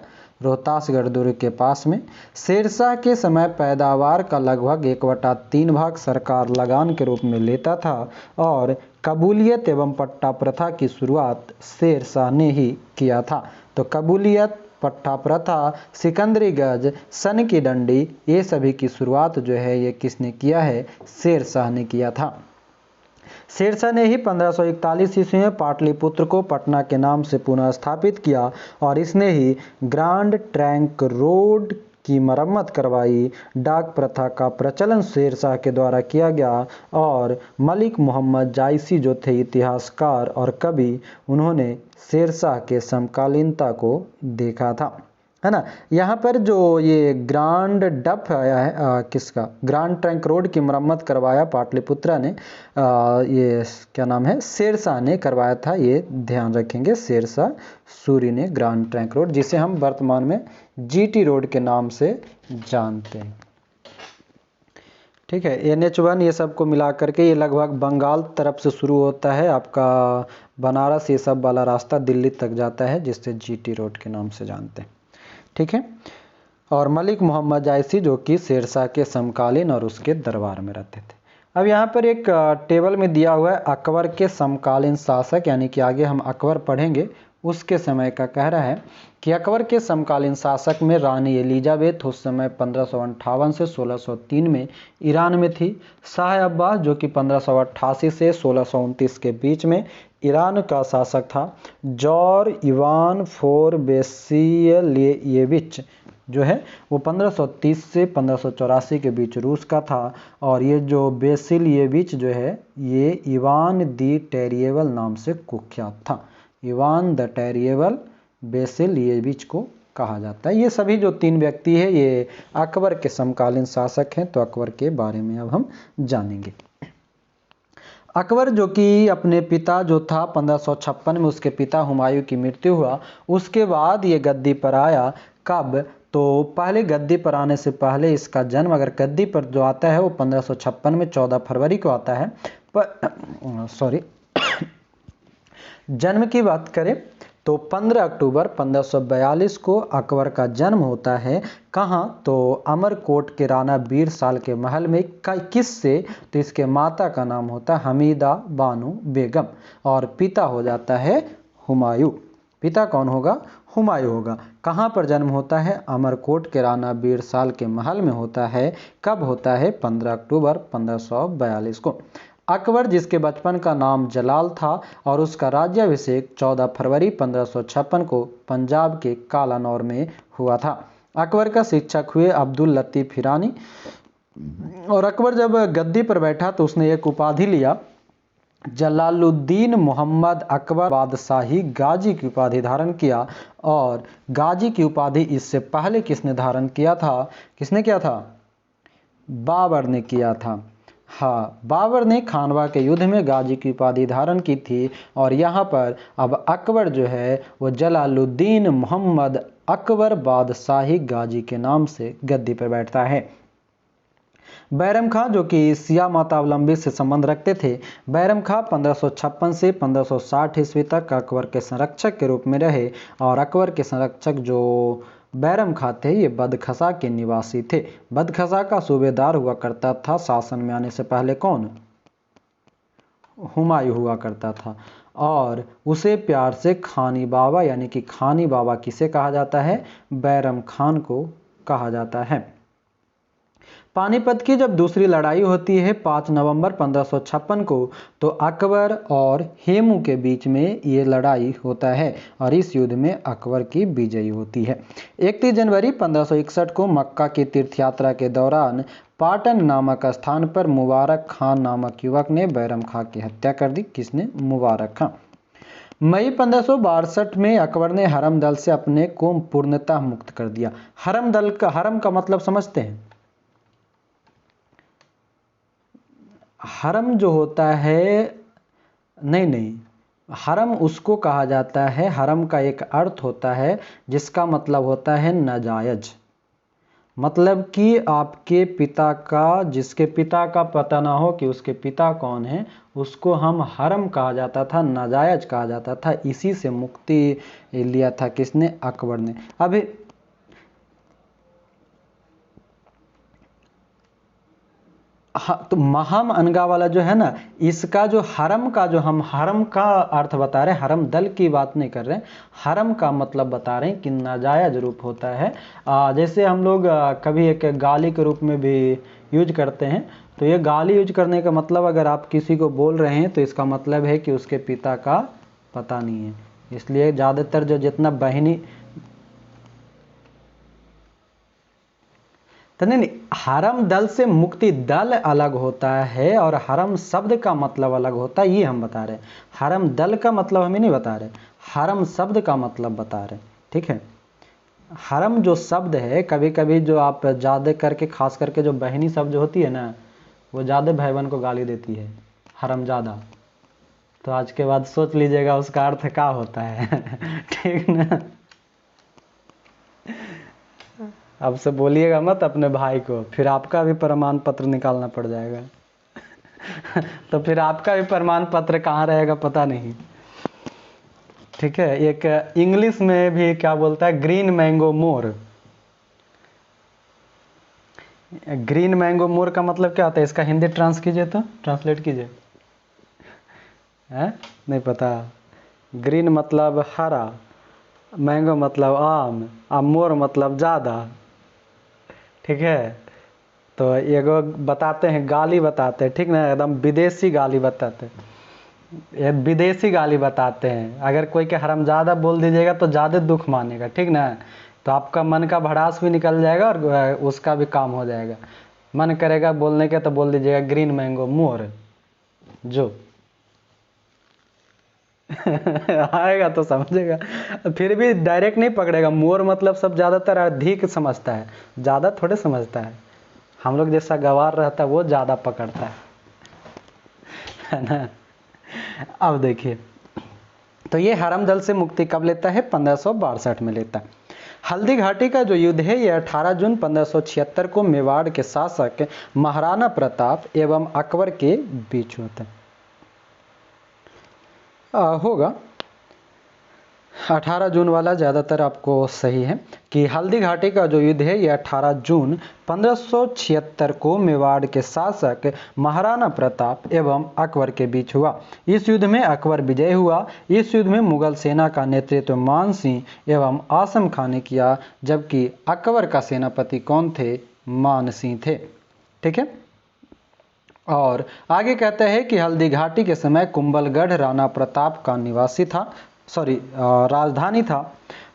[SPEAKER 1] रोहतासगढ़ दुर्ग के पास में। शेरशाह के समय पैदावार का लगभग 1/3 भाग सरकार लगान के रूप में लेता था और कबूलियत एवं पट्टा प्रथा की शुरुआत शेरशाह ने ही किया था। तो कबूलियत, पट्टा प्रथा, सिकंदरी गज, सन की डंडी, ये सभी की शुरुआत जो है ये किसने किया है? शेरशाह ने किया था। शेरशाह ने ही 1541 ईस्वी में पाटलिपुत्र को पटना के नाम से पुनः स्थापित किया और इसने ही ग्रांड ट्रंक रोड की मरम्मत करवाई। डाक प्रथा का प्रचलन शेरशाह के द्वारा किया गया और मलिक मोहम्मद जायसी जो थे इतिहासकार और कवि, उन्होंने शेरशाह के समकालीनता को देखा था, है ना। यहाँ पर जो ये ग्रांड डप आया है किसका? ग्रांड ट्रंक रोड की मरम्मत करवाया पाटलिपुत्रा ने, ये क्या नाम है? शेरशाह ने करवाया था, ये ध्यान रखेंगे। शेरशाह सूरी ने ग्रांड ट्रंक रोड, जिसे हम वर्तमान में जीटी रोड के नाम से जानते हैं, ठीक है। NH1 ये सब को मिला करके ये लगभग बंगाल तरफ से शुरू होता है, आपका बनारस ये सब वाला रास्ता दिल्ली तक जाता है, जिससे जीटी रोड के नाम से जानते हैं, ठीक है। और मलिक मोहम्मद जायसी जो कि शेरशाह के समकालीन और उसके दरबार में रहते थे। अब यहाँ पर एक टेबल में दिया हुआ है अकबर के समकालीन शासक, यानी कि आगे हम अकबर पढ़ेंगे, उसके समय का कह रहा है कि अकबर के समकालीन शासक में रानी एलिजाबेथ उस समय 1558 से 1603 में ईरान में थी। शाह अब्बास जो कि 1588 से 1629 के बीच में ईरान का शासक था। जॉर इवान फोरबेसियलेविच जो है वो 1530 से 1584 के बीच रूस का था और ये जो बेसिलिएविच जो है ये इवान द टेरिएबल नाम से कुख्यात था। इवान द टेरिएबल बेसिलिएविच को कहा जाता है। ये सभी जो 3 व्यक्ति है ये अकबर के समकालीन शासक हैं। तो अकबर के बारे में अब हम जानेंगे। अकबर जो कि अपने पिता जो था 1556 में उसके पिता हुमायूं की मृत्यु हुआ, उसके बाद ये गद्दी पर आया। कब? तो पहले गद्दी पर आने से पहले इसका जन्म, अगर गद्दी पर जो आता है वो 1556 में 14 फरवरी को आता है, पर सॉरी जन्म की बात करें तो 15 अक्टूबर 1542 को अकबर का जन्म होता है। कहाँ? तो अमरकोट के राणा बीर साल के महल में। किससे? तो इसके माता का नाम होता है हमीदा बानो बेगम और पिता हो जाता है हुमायूं। पिता कौन होगा? हुमायूं होगा। कहाँ पर जन्म होता है? अमरकोट के राणा बीर साल के महल में होता है। कब होता है? 15 अक्टूबर 1542 को। अकबर जिसके बचपन का नाम जलाल था और उसका राज्याभिषेक 14 फरवरी 1556 को पंजाब के कालानौर में हुआ था। अकबर का शिक्षक हुए अब्दुल लतीफ ईरानी और अकबर जब गद्दी पर बैठा तो उसने एक उपाधि लिया, जलालुद्दीन मोहम्मद अकबर बादशाही गाजी की उपाधि धारण किया। और गाजी की उपाधि इससे पहले किसने धारण किया था? किसने किया था? बाबर ने किया था। हाँ, बाबर ने खानवा के युद्ध में गाजी की उपाधि धारण की थी और यहाँ पर अब अकबर जो है वो जलालुद्दीन मोहम्मद अकबर बादशाही गाजी के नाम से गद्दी पर बैठता है। बैरम खां जो कि सिया मतावलंबी से संबंध रखते थे। बैरम खां 1556 से 1560 ईस्वी तक अकबर के संरक्षक के रूप में रहे और अकबर के संरक्षक जो बैरम खां थे ये बदखसा के निवासी थे। बदखसा का सूबेदार हुआ करता था शासन में आने से पहले कौन? हुमायूं हुआ करता था और उसे प्यार से खानी बाबा, यानी कि खानी बाबा किसे कहा जाता है? बैरम खान को कहा जाता है। पानीपत की जब दूसरी लड़ाई होती है 5 नवंबर 1556 को, तो अकबर और हेमू के बीच में ये लड़ाई होता है और इस युद्ध में अकबर की विजयी होती है। 31 जनवरी 1561 को मक्का की तीर्थ यात्रा के दौरान पाटन नामक स्थान पर मुबारक खान नामक युवक ने बैरम खां की हत्या कर दी। किसने? मुबारक खां। मई 1562 में अकबर ने हरम दल से अपने को पूर्णतः मुक्त कर दिया। हरम का मतलब समझते हैं? हरम जो होता है, नहीं, हरम उसको कहा जाता है, हरम का एक अर्थ होता है जिसका मतलब होता है नाजायज। मतलब कि आपके पिता का, जिसके पिता का पता ना हो कि उसके पिता कौन है, उसको हम हरम कहा जाता था, नाजायज कहा जाता था। इसी से मुक्ति लिया था किसने? अकबर ने। अभी हाँ, तो महम अनगा वाला जो है ना, इसका जो हरम का, जो हम हरम का अर्थ बता रहे हैं, हरम दल की बात नहीं कर रहे हैं, हरम का मतलब बता रहे हैं कि नाजायज रूप होता है। जैसे हम लोग कभी एक गाली के रूप में भी यूज करते हैं, तो ये गाली यूज करने का मतलब अगर आप किसी को बोल रहे हैं तो इसका मतलब है कि उसके पिता का पता नहीं है। इसलिए ज़्यादातर जो जितना बहनी तो नहीं, हरम दल से मुक्ति दल अलग होता है और हरम शब्द का मतलब अलग होता है, ये हम बता रहे हैं। हरम दल का मतलब हमें नहीं बता रहे, हरम शब्द का मतलब बता रहे, ठीक है। हरम जो शब्द है, कभी कभी जो आप ज़्यादा करके, खास करके जो बहनी शब्द होती है ना, वो ज़्यादा भाई बहन को गाली देती है, हरम ज़्यादा। तो आज के बाद सोच लीजिएगा उसका अर्थ क्या होता है। ठीक ना। अब से बोलिएगा मत अपने भाई को, फिर आपका भी प्रमाण पत्र निकालना पड़ जाएगा। तो फिर आपका भी प्रमाण पत्र कहाँ रहेगा पता नहीं, ठीक है। एक इंग्लिश में भी क्या बोलता है, ग्रीन मैंगो मोर। ग्रीन मैंगो मोर का मतलब क्या होता है, इसका हिंदी ट्रांसलेट कीजिए। नहीं पता। ग्रीन मतलब हरा, मैंगो मतलब आम, और मोर मतलब ज़्यादा, ठीक है। तो एगो बताते हैं, गाली बताते हैं, ठीक ना, एकदम विदेशी गाली बताते हैं, ये विदेशी गाली बताते हैं। अगर कोई के हरामजादा बोल दीजिएगा तो ज़्यादा दुख मानेगा, ठीक ना। तो आपका मन का भड़ास भी निकल जाएगा और उसका भी काम हो जाएगा। मन करेगा बोलने के तो बोल दीजिएगा ग्रीन मैंगो मोर जो। आएगा तो समझेगा, फिर भी डायरेक्ट नहीं पकड़ेगा। मोर मतलब सब ज़्यादातर अधिक समझता है, ज़्यादा थोड़े समझता है। हम लोग जैसा गवार रहता है वो ज़्यादा पकड़ता है ना। अब देखिए, तो ये हरम दल से मुक्ति कब लेता है, 1562 में लेता है। हल्दी घाटी का जो युद्ध है ये 18 जून 1576 को मेवाड़ के शासक महाराणा प्रताप एवं अकबर के बीच होता है। होगा 18 जून वाला ज़्यादातर आपको सही है कि हल्दी घाटी का जो युद्ध है ये 18 जून 1576 को मेवाड़ के शासक महाराणा प्रताप एवं अकबर के बीच हुआ। इस युद्ध में अकबर विजय हुआ। इस युद्ध में मुगल सेना का नेतृत्व मान सिंह एवं आसम खां ने किया, जबकि अकबर का सेनापति कौन थे, मान सिंह थे, ठीक है। और आगे कहता है कि हल्दी घाटी के समय कुंभलगढ़ राणा प्रताप का निवासी था, राजधानी था।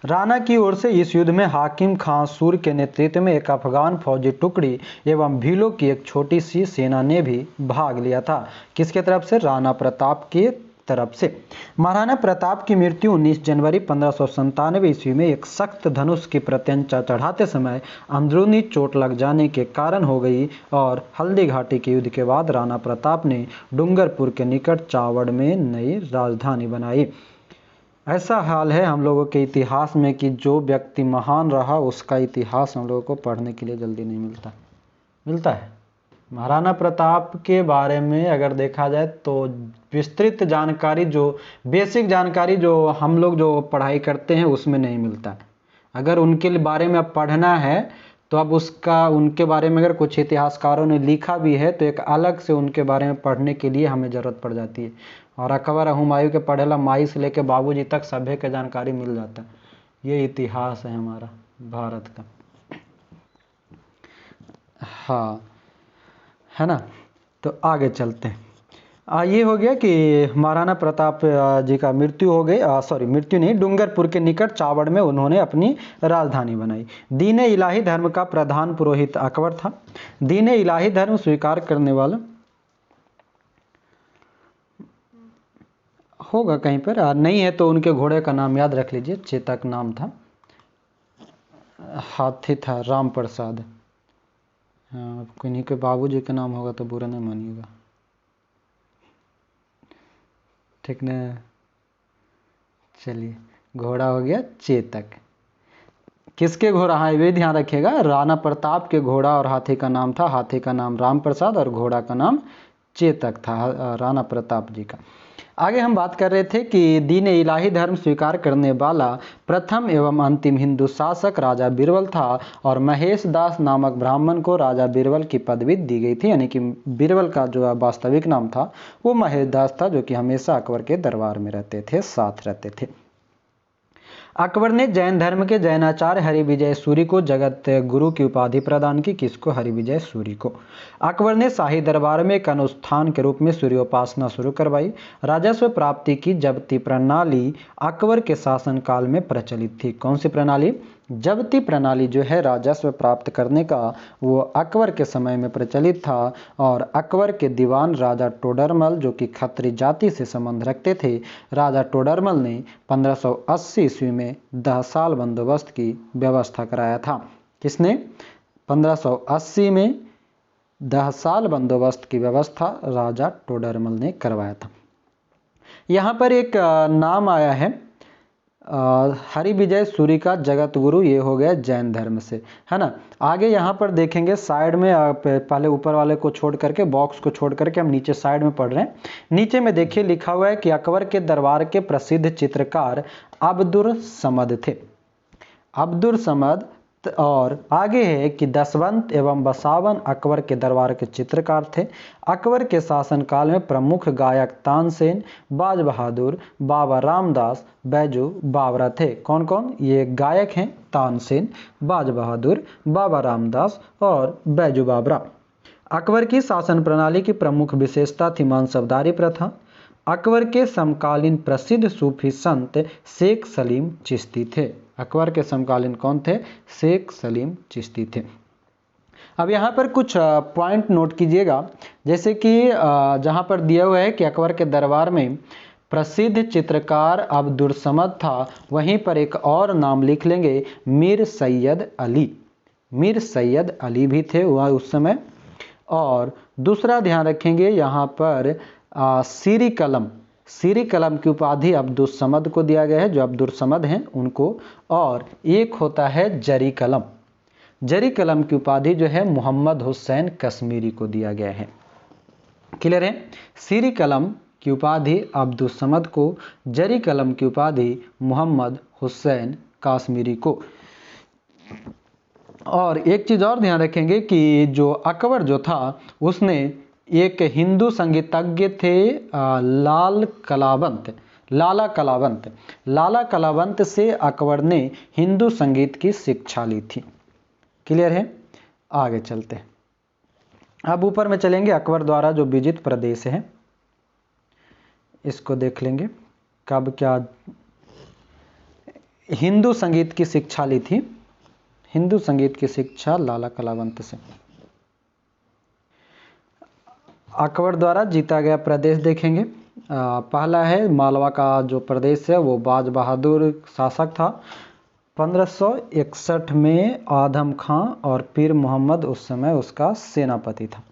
[SPEAKER 1] राणा की ओर से इस युद्ध में हाकिम खां सूर के नेतृत्व में एक अफगान फौजी टुकड़ी एवं भीलों की एक छोटी सी सेना ने भी भाग लिया था। किसके तरफ से, राणा प्रताप की तरफ से। महाराणा प्रताप की मृत्यु 19 जनवरी 1597 ईस्वी में एक सख्त धनुष की प्रत्यंचा चढ़ाते समय अंदरूनी चोट लग जाने के कारण हो गई और हल्दी घाटी के युद्ध के बाद राणा प्रताप ने डूंगरपुर के निकट चावड़ में नई राजधानी बनाई। ऐसा हाल है हम लोगों के इतिहास में कि जो व्यक्ति महान रहा उसका इतिहास हम लोगों को पढ़ने के लिए जल्दी नहीं मिलता है। महाराणा प्रताप के बारे में अगर देखा जाए तो विस्तृत जानकारी, जो बेसिक जानकारी जो हम लोग जो पढ़ाई करते हैं उसमें नहीं मिलता है। अगर उनके बारे में अब पढ़ना है तो अब उनके बारे में अगर कुछ इतिहासकारों ने लिखा भी है तो एक अलग से उनके बारे में पढ़ने के लिए हमें ज़रूरत पड़ जाती है। और अकबर हुमायूं के पढ़ेला माई से लेके बाबूजी तक सभ्य के जानकारी मिल जाता है। ये इतिहास है हमारा भारत का, हाँ, है ना। तो आगे चलते हैं। ये हो गया कि महाराणा प्रताप जी का मृत्यु हो गई, मृत्यु नहीं, डूंगरपुर के निकट चावड़ में उन्होंने अपनी राजधानी बनाई। दीन इलाही धर्म का प्रधान पुरोहित अकबर था। दीन इलाही धर्म स्वीकार करने वाला होगा कहीं पर, नहीं है तो उनके घोड़े का नाम याद रख लीजिए, चेतक नाम था, हाथी था राम प्रसाद। हाँ, किन्हीं के बाबूजी का नाम होगा तो बुरा नहीं मानिएगा, ठीक ना। चलिए, घोड़ा हो गया चेतक। किसके घोड़ा, हाँ ये ध्यान रखिएगा, राणा प्रताप के घोड़ा और हाथी का नाम था, हाथी का नाम राम प्रसाद और घोड़ा का नाम चेतक था राणा प्रताप जी का। आगे हम बात कर रहे थे कि दीन इलाही धर्म स्वीकार करने वाला प्रथम एवं अंतिम हिंदू शासक राजा बीरबल था और महेश दास नामक ब्राह्मण को राजा बीरबल की पदवी दी गई थी। यानी कि बीरबल का जो वास्तविक नाम था वो महेश दास था, जो कि हमेशा अकबर के दरबार में रहते थे, साथ रहते थे। अकबर ने जैन धर्म के जैनाचार्य हरिविजय सूरी को जगत गुरु की उपाधि प्रदान की। किसको? हरिविजय सूरी को। अकबर ने शाही दरबार में एक अनुष्ठान के रूप में सूर्योपासना शुरू करवाई। राजस्व प्राप्ति की जब्ती प्रणाली अकबर के शासनकाल में प्रचलित थी। कौन सी प्रणाली? जब्ती प्रणाली जो है राजस्व प्राप्त करने का, वो अकबर के समय में प्रचलित था। और अकबर के दीवान राजा टोडरमल, जो कि खत्री जाति से संबंध रखते थे, राजा टोडरमल ने 1580 ईस्वी में 10 साल बंदोबस्त की व्यवस्था कराया था। किसने? 1580 में 10 साल बंदोबस्त की व्यवस्था राजा टोडरमल ने करवाया था। यहाँ पर एक नाम आया है हरिविजय सूरी का, जगत गुरु, ये हो गया जैन धर्म से, है ना। आगे यहाँ पर देखेंगे साइड में, पहले ऊपर वाले को छोड़ करके, बॉक्स को छोड़ करके हम नीचे साइड में पढ़ रहे हैं। नीचे में देखिए लिखा हुआ है कि अकबर के दरबार के प्रसिद्ध चित्रकार अब्दुल समद थे। अब्दुल समद। और आगे है कि दसवंत एवं बसावन अकबर के दरबार के चित्रकार थे। अकबर के शासनकाल में प्रमुख गायक तानसेन, बाज बहादुर, बाबा रामदास, बैजू बावरा थे। कौन कौन ये गायक हैं? तानसेन, बाज बहादुर, बाबा रामदास और बैजू बावरा। अकबर की शासन प्रणाली की प्रमुख विशेषता थी मानसबदारी प्रथा। अकबर के समकालीन प्रसिद्ध सूफी संत शेख सलीम चिश्ती थे। अकबर के समकालीन कौन थे? शेख सलीम चिश्ती थे। अब यहाँ पर कुछ पॉइंट नोट कीजिएगा, जैसे कि जहाँ पर दिया हुआ है कि अकबर के दरबार में प्रसिद्ध चित्रकार अब्दुल समद था, वहीं पर एक और नाम लिख लेंगे, मीर सैयद अली। मीर सैयद अली भी थे वह उस समय। और दूसरा ध्यान रखेंगे यहाँ पर सीरी कलम, सीरी कलम की उपाधि अब्दुल समद को दिया गया है, जो अब्दुल समद हैं उनको। और एक होता है जरी कलम, जरी कलम की उपाधि जो है मोहम्मद हुसैन कश्मीरी को दिया गया है। क्लियर है? सीरी कलम की उपाधि अब्दुल समद को, जरी कलम की उपाधि मोहम्मद हुसैन कश्मीरी को। और एक चीज़ और ध्यान रखेंगे कि जो अकबर जो था उसने एक हिंदू संगीतज्ञ थे लाला कलावंत। लाला कलावंत से अकबर ने हिंदू संगीत की शिक्षा ली थी। क्लियर है? आगे चलते हैं। अब ऊपर में चलेंगे, अकबर द्वारा जो विजित प्रदेश है इसको देख लेंगे, कब क्या हिंदू संगीत की शिक्षा ली थी। हिंदू संगीत की शिक्षा लाला कलावंत से। अकबर द्वारा जीता गया प्रदेश देखेंगे, पहला है मालवा का जो प्रदेश है वो बाज बहादुर शासक था। 1561 में आदम खां और पीर मोहम्मद उस समय उसका सेनापति था।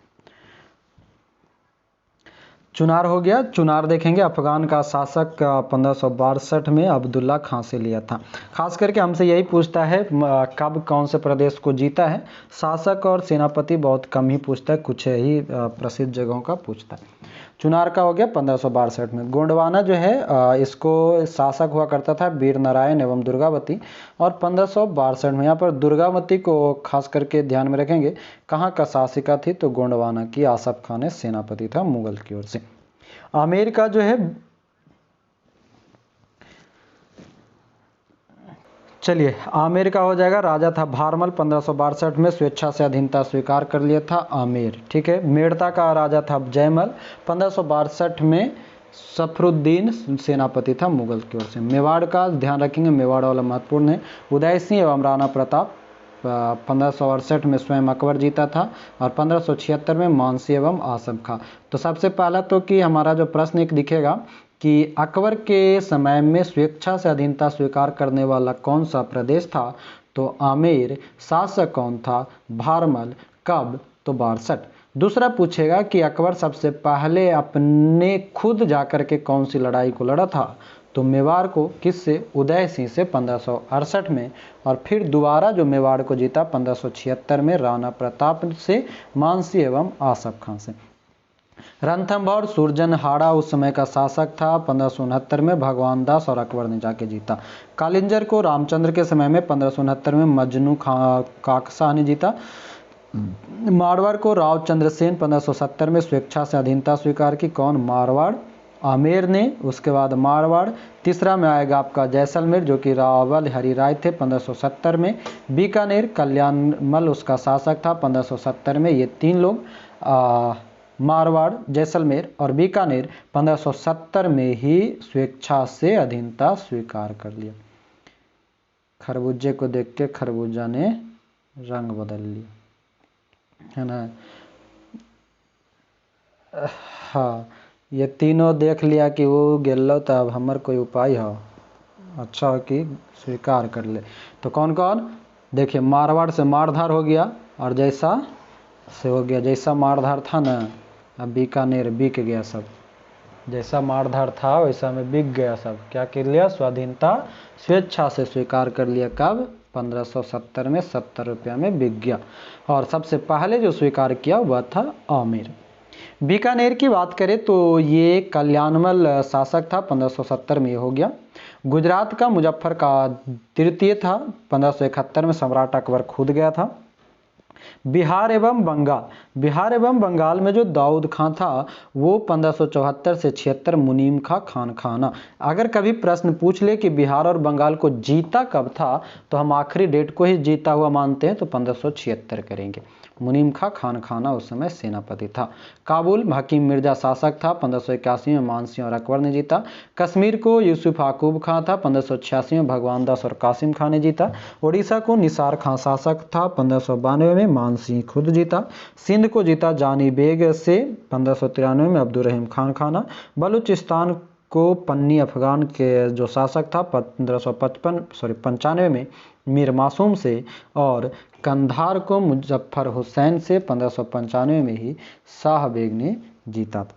[SPEAKER 1] चुनार हो गया, चुनार देखेंगे, अफगान का शासक 1562 में अब्दुल्ला खां से लिया था। खास करके हमसे यही पूछता है कब कौन से प्रदेश को जीता है। शासक और सेनापति बहुत कम ही पूछता है, कुछ ही प्रसिद्ध जगहों का पूछता है। चुनार का हो गया 1562 में। गोंडवाना जो है इसको शासक हुआ करता था वीर नारायण एवं दुर्गावती। और 1562 में यहाँ पर दुर्गावती को खास करके ध्यान में रखेंगे, कहाँ का शासिका थी? तो गोंडवाना की। आसफ खान ने सेनापति था मुगल की ओर से। आमेर का जो है, चलिए आमेर का हो जाएगा, राजा था भारमल। 1562 में स्वेच्छा से अधीनता स्वीकार कर लिया था आमेर। ठीक है। मेड़ता का राजा था जयमल। 1562 में सफरुद्दीन सेनापति था मुगल की ओर से। मेवाड़ का ध्यान रखेंगे, मेवाड़ वाला महत्वपूर्ण है। उदय सिंह एवं राणा प्रताप 1568 में स्वयं अकबर जीता था। और 1576 में मानसी एवं आसफ खां। तो सबसे पहला तो कि हमारा जो प्रश्न एक दिखेगा कि अकबर के समय में स्वेच्छा से अधीनता स्वीकार करने वाला कौन सा प्रदेश था? तो आमेर। शासक कौन था? भारमल। कब? तो 62। दूसरा पूछेगा कि अकबर सबसे पहले अपने खुद जाकर के कौन सी लड़ाई को लड़ा था? तो मेवाड़ को। किससे? उदय सिंह से 1568 में। और फिर दोबारा जो मेवाड़ को जीता 1576 में राणा प्रताप से, मानसी एवं आसफ खां से। रणथंभौर सुरजनहाड़ा उस समय का शासक था। 1569 में भगवान दास और अकबर ने जाके जीता। कालिंजर को रामचंद्र के समय में 1569 में मजनू काकशाह ने जीता। मारवाड़ को राव चंद्रसेन 1570 में स्वेच्छा से अधीनता स्वीकार की। कौन? मारवाड़, आमेर ने। उसके बाद मारवाड़। तीसरा में आएगा आपका जैसलमेर, जो कि रावल हरि राय थे 1570 में। बीकानेर, कल्याणमल उसका शासक था 1570 में। ये तीन लोग मारवाड़, जैसलमेर और बीकानेर 1570 में ही स्वेच्छा से अधीनता स्वीकार कर लिया। खरबूजे को देख के खरबूजा ने रंग बदल लिया, है ना। हाँ, ये तीनों देख लिया कि वो गेलो, तो अब हमार कोई उपाय हो अच्छा हो कि स्वीकार कर ले। तो कौन कौन? देखिए, मारवाड़ से मारधार हो गया और जैसा से हो गया, जैसा मारधार था ना, अब बीकानेर बिक गया सब। जैसा मारधार था वैसा में बिक गया सब। क्या कर लिया? स्वाधीनता स्वेच्छा से स्वीकार कर लिया। कब? 1570 में 70 रुपया में बिक गया। और सबसे पहले जो स्वीकार किया वह था आमेर। बीकानेर की बात करें तो ये कल्याणमल शासक था, 1570 में ये हो गया। गुजरात का मुजफ्फर का तृतीय था, 1571 में सम्राट अकबर खुद गया था। बिहार एवं बंगाल में जो दाऊद खां था वो 1574 से 76 मुनीम खान खाना। अगर कभी प्रश्न पूछ ले कि बिहार और बंगाल को जीता कब था, तो हम आखिरी डेट को ही जीता हुआ मानते हैं, तो 1576 करेंगे। मुनीम खान खाना उस समय सेनापति था। काबुल हकीम मिर्जा शासक था, 1581 में मानसिंह और अकबर ने जीता। कश्मीर को यूसुफ याकूब खां था, 1586 में भगवान दास और कासिम खां ने जीता। उड़ीसा को निसार खां शासक था, 1592 में मानसिंह खुद जीता। सिंध को जीता जानी बेग से, 1593 में अब्दुल रहीम खान खाना। बलूचिस्तान को पन्नी अफगान के जो शासक था 95 में मीर मासूम से, और कंधार को मुजफ्फर हुसैन से 1595 में ही शाह बेग ने जीता था।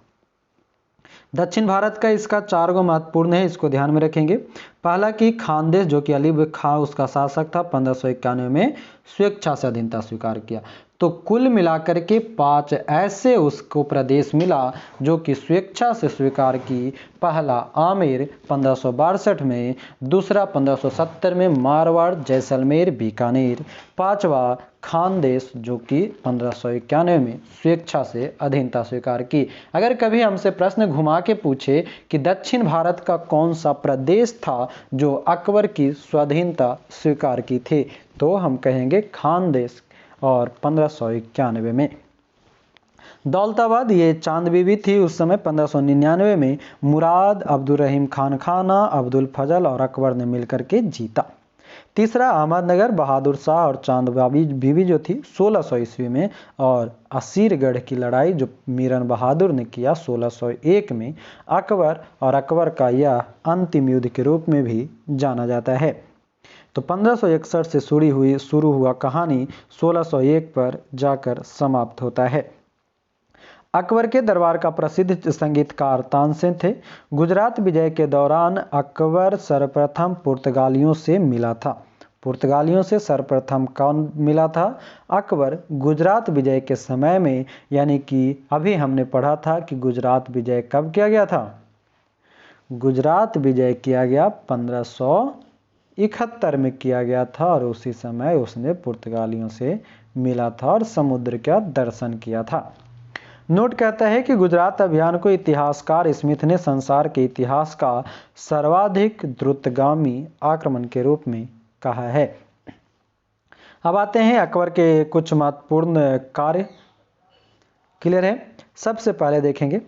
[SPEAKER 1] दक्षिण भारत का इसका 4 गो महत्वपूर्ण है, इसको ध्यान में रखेंगे। पहला कि खानदेश, जो कि अली खां उसका शासक था, 1591 में स्वेच्छा से अधीनता स्वीकार किया। तो कुल मिलाकर के 5 ऐसे उसको प्रदेश मिला जो कि स्वेच्छा से स्वीकार की। पहला आमेर 1562 में, दूसरा 1570 में मारवाड़, जैसलमेर, बीकानेर। पांचवा खानदेश जो कि 1591 में स्वेच्छा से अधीनता स्वीकार की। अगर कभी हमसे प्रश्न घुमा के पूछे कि दक्षिण भारत का कौन सा प्रदेश था जो अकबर की स्वाधीनता स्वीकार की थी, तो हम कहेंगे खानदेश, और 1591 में। दौलताबाद ये चांद बीबी थी उस समय, 1599 में मुराद, अब्दुल रहीम खान खाना, अब्दुल फजल और अकबर ने मिलकर के जीता। तीसरा अहमदनगर, बहादुर शाह और चांद बीबी जो थी 1600 ईस्वी में, और असीरगढ़ की लड़ाई जो मीरन बहादुर ने किया 1601 में अकबर, और अकबर का यह अंतिम युद्ध के रूप में भी जाना जाता है। तो 1561 से शुरू हुआ कहानी 1601 पर जाकर समाप्त होता है। अकबर के दरबार का प्रसिद्ध संगीतकार तानसेन थे। गुजरात विजय के दौरान अकबर सर्वप्रथम पुर्तगालियों से मिला था। पुर्तगालियों से सर्वप्रथम कौन मिला था? अकबर। गुजरात विजय के समय में, यानी कि अभी हमने पढ़ा था कि गुजरात विजय कब किया गया था? गुजरात विजय किया गया 1571 में किया गया था, और उसी समय उसने पुर्तगालियों से मिला था और समुद्र का दर्शन किया था। नोट कहता है कि गुजरात अभियान को इतिहासकार स्मिथ ने संसार के इतिहास का सर्वाधिक द्रुतगामी आक्रमण के रूप में कहा है। अब आते हैं अकबर के कुछ महत्वपूर्ण कार्य। क्लियर है? सबसे पहले देखेंगे,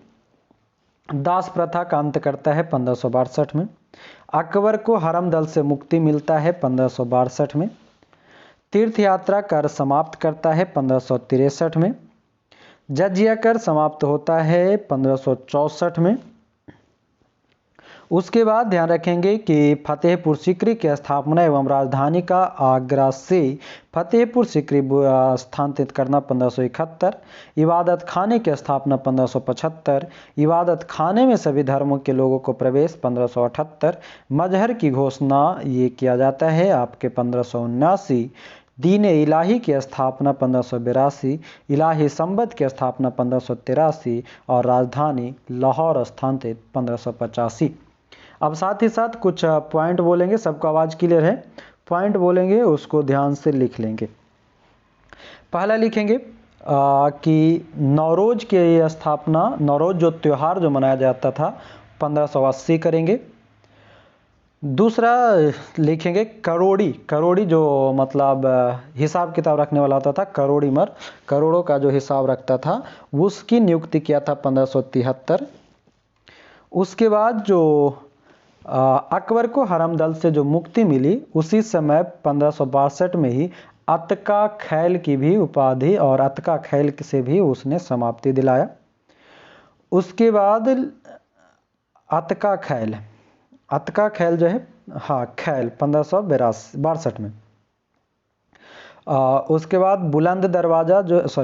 [SPEAKER 1] दास प्रथा का अंत करता है 1562 में। अकबर को हरम दल से मुक्ति मिलता है 1562 में। तीर्थ यात्रा कर समाप्त करता है 1563 में। जजिया कर समाप्त होता है 1564 में। उसके बाद ध्यान रखेंगे कि फतेहपुर सीकरी की स्थापना एवं राजधानी का आगरा से फतेहपुर सीकरी स्थानांतरित करना 1571। इबादत खाने की स्थापना 1575। इबादत खाने में सभी धर्मों के लोगों को प्रवेश 1578। मजहर की घोषणा ये किया जाता है आपके 1579। दीन इलाही की स्थापना 1582, इलाही संबत की स्थापना 1583 और राजधानी लाहौर स्थान थे 1585। अब साथ ही साथ कुछ पॉइंट बोलेंगे, सबको आवाज़ क्लियर है? पॉइंट बोलेंगे उसको ध्यान से लिख लेंगे। पहला लिखेंगे कि नौरोज की स्थापना, नौरोज जो त्यौहार जो मनाया जाता था 1580 करेंगे। दूसरा लिखेंगे करोड़ी, करोड़ी जो मतलब हिसाब किताब रखने वाला होता था, करोड़ी मर, करोड़ों का जो हिसाब रखता था, उसकी नियुक्ति किया था 1573। उसके बाद जो अकबर को हरमदल से जो मुक्ति मिली, उसी समय 1562 में ही अतका खैल की भी उपाधि और अतका खैल से भी उसने समाप्ति दिलाया। उसके बाद अतका खैल, अतका खैल जो है, हाँ खैल 1562 में। उसके बाद बुलंद दरवाज़ा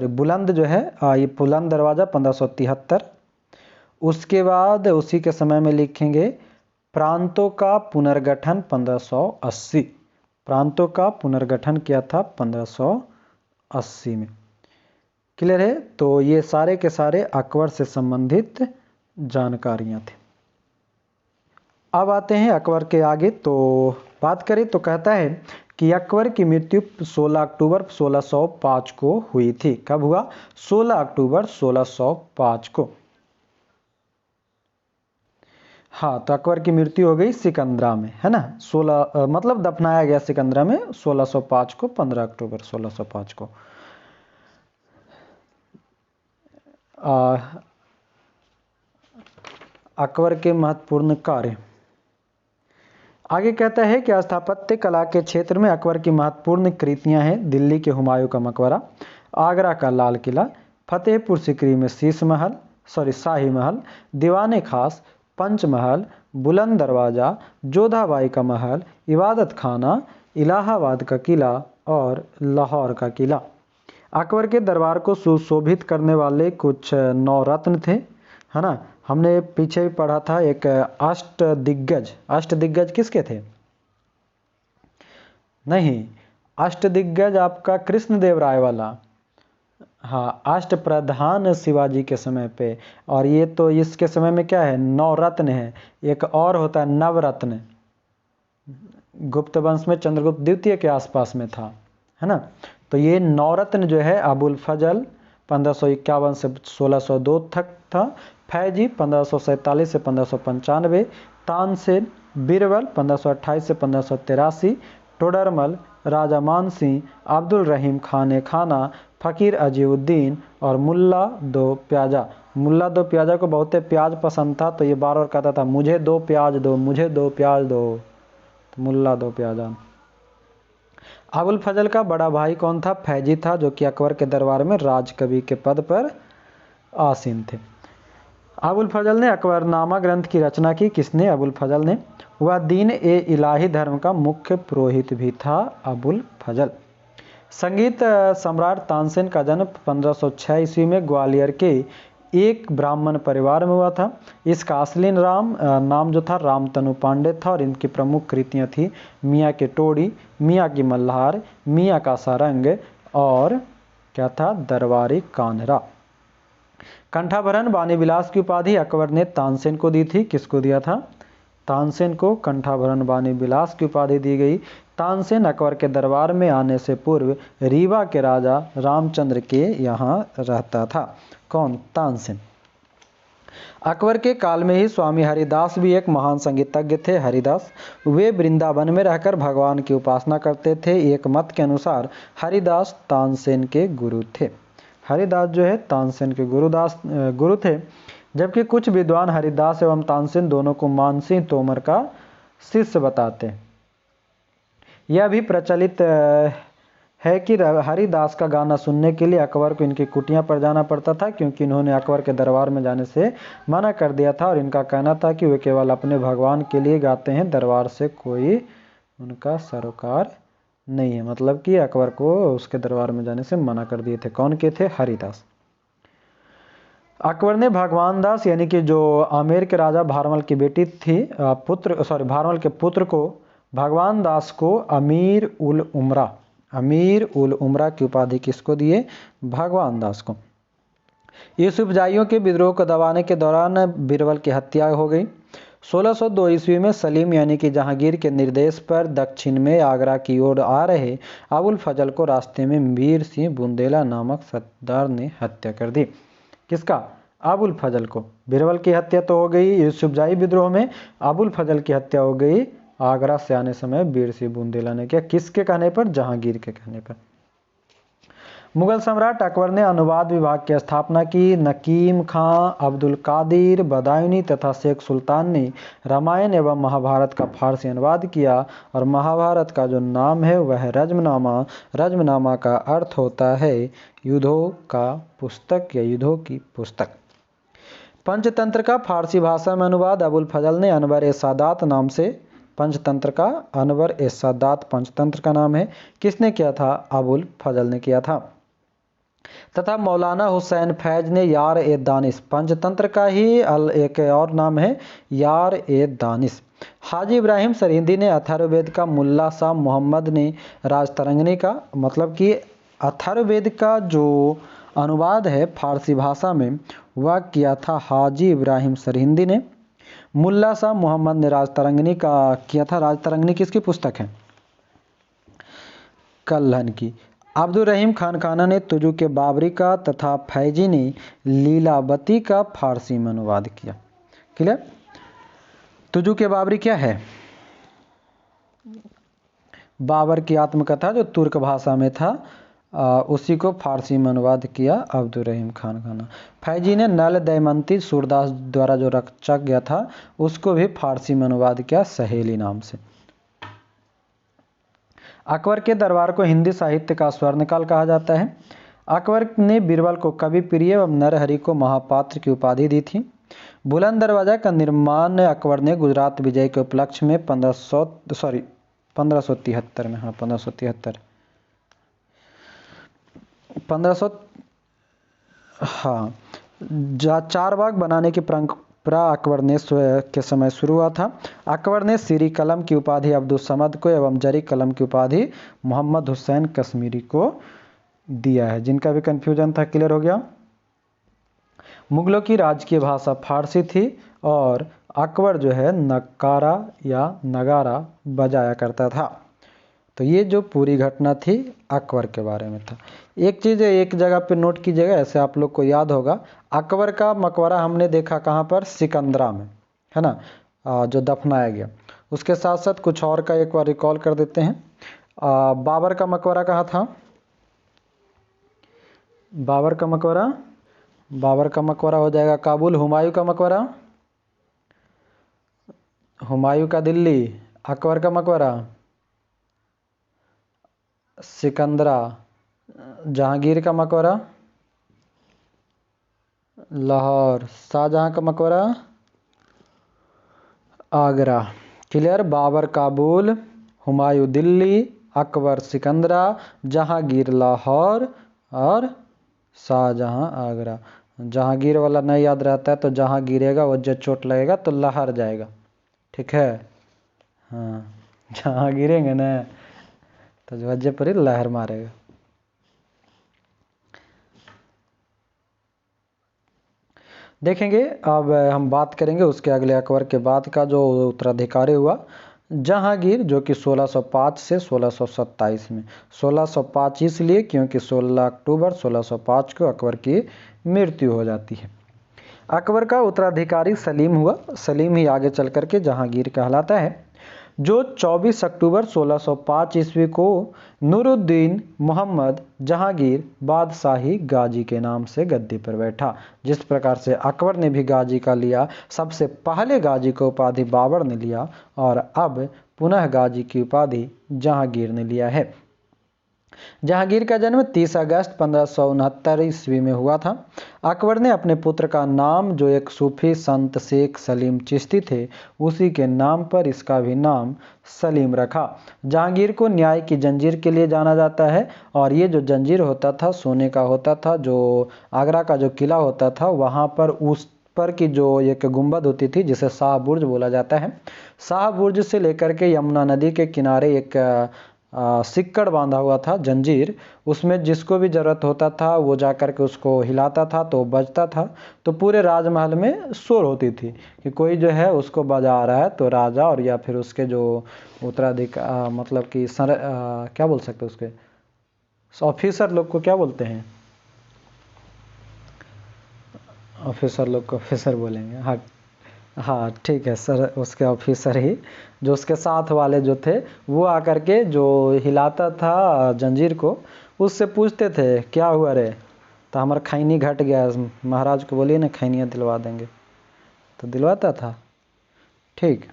[SPEAKER 1] बुलंद जो है, ये बुलंद दरवाज़ा 1573। उसके बाद उसी के समय में लिखेंगे प्रांतों का पुनर्गठन 1580, प्रांतों का पुनर्गठन किया था 1580 में। क्लियर है? तो ये सारे के सारे अकबर से संबंधित जानकारियां थी। अब आते हैं अकबर के आगे। तो बात करें तो कहता है कि अकबर की मृत्यु 16 अक्टूबर 1605 को हुई थी। कब हुआ? 16 अक्टूबर 1605 को। हाँ, तो अकबर की मृत्यु हो गई सिकंदरा में, है ना। 16 मतलब दफनाया गया सिकंदरा में 1605 को, 15 अक्टूबर 1605 को। अकबर के महत्वपूर्ण कार्य आगे कहता है कि स्थापत्य कला के क्षेत्र में अकबर की महत्वपूर्ण कृतियां हैं। दिल्ली के हुमायूं का मकबरा, आगरा का लाल किला, फतेहपुर सीकरी में शाही महल, दीवाने खास, पंचमहल, बुलंद दरवाज़ा, जोधाबाई का महल, इबादत खाना, इलाहाबाद का किला और लाहौर का किला। अकबर के दरबार को सुशोभित करने वाले कुछ 9 रत्न थे, है ना। हमने पीछे भी पढ़ा था एक अष्टदिग्गज। अष्टदिग्गज किसके थे? नहीं, अष्टदिग्गज आपका कृष्णदेव राय वाला, हाँ, अष्ट प्रधान शिवाजी के समय पे। और ये तो इसके समय में क्या है, 9 रत्न है। एक और होता है नवरत्न, गुप्त वंश में चंद्रगुप्त द्वितीय के आसपास में था, है ना। तो ये 9 रत्न जो है, अबुल फजल 1551 से 1602 तक था, फैजी 1547 से 1595, तानसेन, बीरबल 1528 से 1583, टोडरमल, राजा मान सिंह, अब्दुल रहीम खान खाना, फ़कीर अजीउद्दीन और मुल्ला दो प्याजा। मुल्ला दो प्याजा को बहुत प्याज पसंद था, तो ये बार बार कहता था मुझे 2 प्याज दो, मुझे 2 प्याज दो, तो मुल्ला दो प्याजा। अबुल फजल का बड़ा भाई कौन था? फैजी था, जो कि अकबर के दरबार में राजकवि के पद पर आसीन थे। अबुल फजल ने अकबरनामा ग्रंथ की रचना की। किसने? अबुल फजल ने। वह दीन ए इलाही धर्म का मुख्य पुरोहित भी था, अबुल फजल। संगीत सम्राट तानसेन का जन्म 1506 ईस्वी में ग्वालियर के एक ब्राह्मण परिवार में हुआ था। इसका असली नाम जो था रामतनु पांडे था, और इनकी प्रमुख कृतियाँ थी मियाँ की टोड़ी, मियाँ की मल्हार, मियाँ का सारंग और क्या था, दरबारी कान्हरा। कंठाभरण वाणी विलास की उपाधि अकबर ने तानसेन को दी थी। किसको दिया था? तानसेन को कंठाभरण वाणी विलास की उपाधि दी गई। तानसेन अकबर के दरबार में आने से पूर्व रीवा के राजा रामचंद्र के यहाँ रहता था। कौन? तानसेन। अकबर के काल में ही स्वामी हरिदास भी एक महान संगीतज्ञ थे। हरिदास, वे वृंदावन में रहकर भगवान की उपासना करते थे। एक मत के अनुसार हरिदास तानसेन के गुरु थे। हरिदास जो है तानसेन के गुरु थे, जबकि कुछ विद्वान हरिदास एवं तानसेन दोनों को मानसिंह तोमर का शिष्य बताते हैं। यह भी प्रचलित है कि हरिदास का गाना सुनने के लिए अकबर को इनकी कुटिया पर जाना पड़ता था, क्योंकि इन्होंने अकबर के दरबार में जाने से मना कर दिया था, और इनका कहना था कि वे केवल अपने भगवान के लिए गाते हैं, दरबार से कोई उनका सरोकार नहीं है। मतलब कि अकबर को उसके दरबार में जाने से मना कर दिए थे। कौन के थे? हरिदास। अकबर ने भगवान दास यानी कि जो आमेर के राजा भारमल की बेटी थी भारमल के पुत्र को भगवान दास को अमीर उल उमरा अमीर उल उमरा की उपाधि किसको दिए? भगवान दास को। यूसुफजाइयों के विद्रोह को दबाने के दौरान बीरबल की हत्या हो गई। 1602 ईस्वी में सलीम यानी कि जहांगीर के निर्देश पर दक्षिण में आगरा की ओर आ रहे अबुल फजल को रास्ते में वीर सिंह बुंदेला नामक सरदार ने हत्या कर दी। किसका? अबुल फजल को। बीरबल की हत्या तो हो गई यूसुफजाई विद्रोह में, अबुल फजल की हत्या हो गई आगरा से आने समय वीर सिंह बुंदेला ने किया। किसके कहने पर? जहांगीर के कहने पर। मुगल सम्राट अकबर ने अनुवाद विभाग की स्थापना की। नकीम खां, अब्दुल कादिर बदायूनी तथा शेख सुल्तान ने रामायण एवं महाभारत का फारसी अनुवाद किया और महाभारत का जो नाम है वह रज्मनामा। रज्मनामा का अर्थ होता है युद्धों का पुस्तक या युद्धों की पुस्तक। पंचतंत्र का फारसी भाषा में अनुवाद अबुल फजल ने अनवर-ए-सादात नाम से, पंचतंत्र का अनवर-ए-सादात पंचतंत्र का नाम है, किसने किया था? अबुल फजल ने किया था। तथा मौलाना हुसैन फैज ने यार-ए-दानिश, पंचतंत्र का ही एक और नाम है यार-ए-दानिश। हाजी इब्राहिम सरहिंदी ने अथर्ववेद का, मुल्ला शाह मोहम्मद ने राजतरंगिणी का, मतलब कि अथर्ववेद का जो अनुवाद है फारसी भाषा में वह किया था हाजी इब्राहिम सरहिंदी ने। मुल्ला शाह मोहम्मद ने राजतरंगिणी का किया था। राजतरंगिणी किसकी पुस्तक है? कल्हन की। अब्दुल रहीम खानकाना ने तुजु के बाबरी का तथा फैजी ने लीलावती का फारसी में अनुवाद किया। क्लियर? तुजु के बाबरी क्या है? बाबर की आत्मकथा जो तुर्क भाषा में था, उसी को फारसी में अनुवाद किया अब्दुल रहीम खानकाना। फैजी ने नल दैमंती सूरदास द्वारा जो रचा गया था उसको भी फारसी में अनुवाद किया सहेली नाम से। अकबर के दरबार को हिंदी साहित्य का स्वर्णकाल कहा जाता है। अकबर ने बीरबल को कवि प्रिय एवं नरहरि को महापात्र की उपाधि दी थी। बुलंद दरवाजा का निर्माण अकबर ने गुजरात विजय के उपलक्ष्य में 1573 में, हाँ 1573 चार बाग बनाने की परंपरा अकबर ने के समय शुरू हुआ था। अकबर ने सीरी कलम की उपाधि अब्दुल समद को एवं जरी कलम की उपाधि मोहम्मद हुसैन कश्मीरी को दिया है। जिनका भी कंफ्यूजन था क्लियर हो गया। मुगलों की राजकीय भाषा फारसी थी और अकबर जो है नकारा या नगारा बजाया करता था। तो ये जो पूरी घटना थी अकबर के बारे में था। एक चीज़ एक जगह पे नोट कीजिएगा, ऐसे आप लोग को याद होगा, अकबर का मकबरा हमने देखा कहाँ पर? सिकंदरा में, है ना, जो दफनाया गया। उसके साथ साथ कुछ और का एक बार रिकॉल कर देते हैं। बाबर का मकबरा कहाँ था? बाबर का मकबरा हो जाएगा काबुल। हुमायूं का मकबरा? हुमायूं का दिल्ली। अकबर का मकबरा सिकंदरा। जहांगीर का मकबरा लाहौर। शाहजहां का मकबरा आगरा। क्लियर? बाबर काबुल, हुमायूं दिल्ली, अकबर सिकंदरा, जहांगीर लाहौर और शाहजहां आगरा। जहांगीर वाला नहीं याद रहता है तो जहां गिरेगा वो जो चोट लगेगा तो लहर जाएगा, ठीक है? हाँ, जहां गिरेंगे ना तो वजह पर ही लहर मारेगा। देखेंगे अब हम बात करेंगे उसके अगले अकबर के बाद का जो उत्तराधिकारी हुआ जहांगीर, जो कि 1605 से 1627 में। 1605 इसलिए क्योंकि 16 अक्टूबर 1605 को अकबर की मृत्यु हो जाती है। अकबर का उत्तराधिकारी सलीम हुआ। सलीम ही आगे चल करके जहांगीर कहलाता है, जो 24 अक्टूबर 1605 ईस्वी को नूरुद्दीन मोहम्मद जहांगीर बादशाही गाजी के नाम से गद्दी पर बैठा। जिस प्रकार से अकबर ने भी गाजी का लिया, सबसे पहले गाजी को उपाधि बाबर ने लिया और अब पुनः गाजी की उपाधि जहांगीर ने लिया है। जहांगीर का जन्म 30 अगस्त 1569 ईस्वी में हुआ था। अकबर ने अपने पुत्र का नाम, जो एक सूफी संत शेख सलीम चिश्ती थे, उसी के नाम पर इसका भी नाम सलीम रखा। जहांगीर को न्याय की जंजीर के लिए जाना जाता है और ये जो जंजीर होता था सोने का होता था। जो आगरा का जो किला होता था वहाँ पर उस पर की जो एक गुंबद होती थी जिसे शाह बुर्ज बोला जाता है। शाह बुर्ज से लेकर के यमुना नदी के किनारे एक सिक्कड़ बांधा हुआ था, जंजीर, उसमें जिसको भी ज़रूरत होता था वो जा कर के उसको हिलाता था तो बजता था। तो पूरे राजमहल में शोर होती थी कि कोई जो है उसको बजा रहा है, तो राजा और या फिर उसके जो उत्तराधिकारी मतलब कि क्या बोल सकते हैं उसके ऑफिसर लोग को क्या बोलते हैं, ऑफिसर लोग को ऑफिसर बोलेंगे, हाँ हाँ ठीक है सर, उसके ऑफिसर ही जो उसके साथ वाले जो थे वो आकर के जो हिलाता था जंजीर को, उससे पूछते थे क्या हुआ रे, तो हमारा खैनी घट गया, महाराज को बोलिए ना खैनियाँ दिलवा देंगे, तो दिलवाता था। ठीक,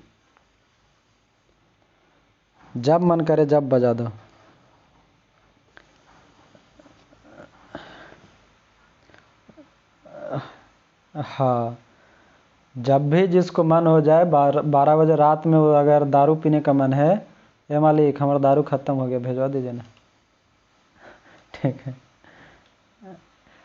[SPEAKER 1] जब मन करे जब बजा दो। हाँ, जब भी जिसको मन हो जाए, 12 बजे रात में वो अगर दारू पीने का मन है, ये मालिक हमारा दारू ख़त्म हो गया भेजवा दीजिए ना। ठीक है,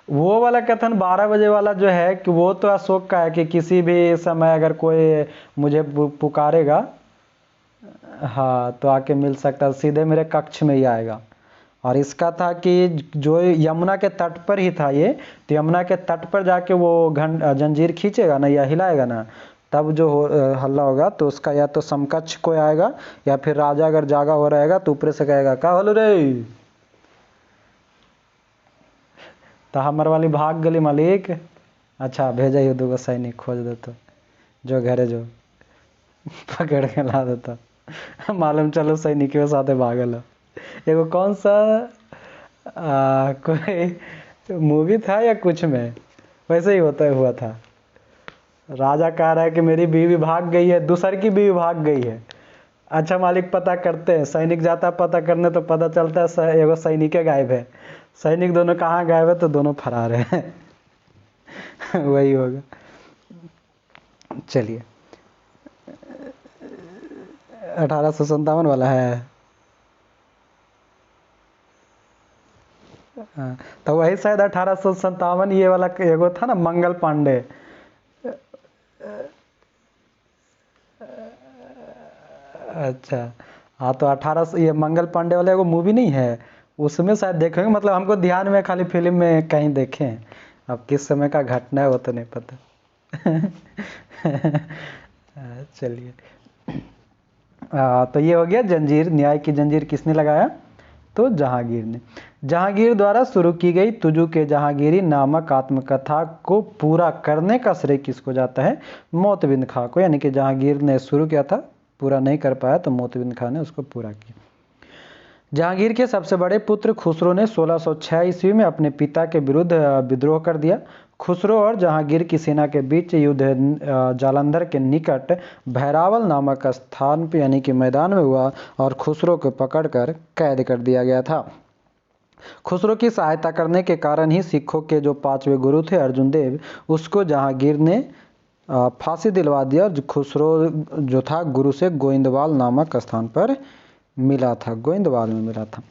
[SPEAKER 1] वो वाला कथन 12 बजे वाला जो है कि वो तो अशोक का है कि किसी भी समय अगर कोई मुझे पुकारेगा, हाँ तो आके मिल सकता है, सीधे मेरे कक्ष में ही आएगा। और इसका था कि जो यमुना के तट पर ही था ये, तो यमुना के तट पर जाके वो जंजीर खींचेगा ना या हिलाएगा ना, तब जो हल्ला होगा तो उसका या तो समकक्ष कोई आएगा या फिर राजा अगर जागा हो रहेगा तो ऊपर से कहेगा का हलो रे, तो हमर वाली भाग गली मालिक, अच्छा भेजा दूगो सैनिक खोज देता जो घरे जो पकड़ के ला देता, मालूम चलो सैनिक के साथ भागल हो। एगो कौन सा कोई मूवी था या कुछ में वैसे ही होता हुआ था, राजा कह रहा है कि मेरी बीवी भाग गई है, दूसर की बीवी भाग गई है। अच्छा मालिक पता करते हैं, सैनिक जाता है पता करने तो पता चलता है एगो सैनिक गायब है, सैनिक दोनों कहाँ गायब है, तो दोनों फरार है। वही होगा। चलिए 1857 वाला है, तो वही शायद 1857 ये वाला एगो था ना मंगल पांडे। अच्छा हाँ, तो 1800 ये मंगल पांडे वाला एगो मूवी नहीं है, उसमें शायद देखेंगे, मतलब हमको ध्यान में खाली फिल्म में कहीं देखे हैं, अब किस समय का घटना है वो तो नहीं पता। चलिए तो ये हो गया जंजीर, न्याय की जंजीर किसने लगाया, तो जहांगीर ने। जहांगीर द्वारा शुरू की गई तुजू के जहांगीरी नामक आत्मकथा को पूरा करने का श्रेय किसको जाता है, मोतबिंद खां को, यानी कि जहांगीर ने शुरू किया था, पूरा नहीं कर पाया तो मोतबिंद खां ने उसको पूरा किया। जहांगीर के सबसे बड़े पुत्र खुसरो ने 1606 ईस्वी में अपने पिता के विरुद्ध विद्रोह कर दिया। खुसरो और जहांगीर की सेना के बीच युद्ध जालंधर के निकट भैरावल नामक स्थान पर यानी कि मैदान में हुआ और खुसरो को पकड़कर कैद कर दिया गया था। खुसरो की सहायता करने के कारण ही सिखों के जो 5वें गुरु थे अर्जुन देव, उसको जहांगीर ने फांसी दिलवा दिया और खुसरो जो था गुरु से गोविंदवाल नामक स्थान पर मिला था, गोविंदवाल में मिला था।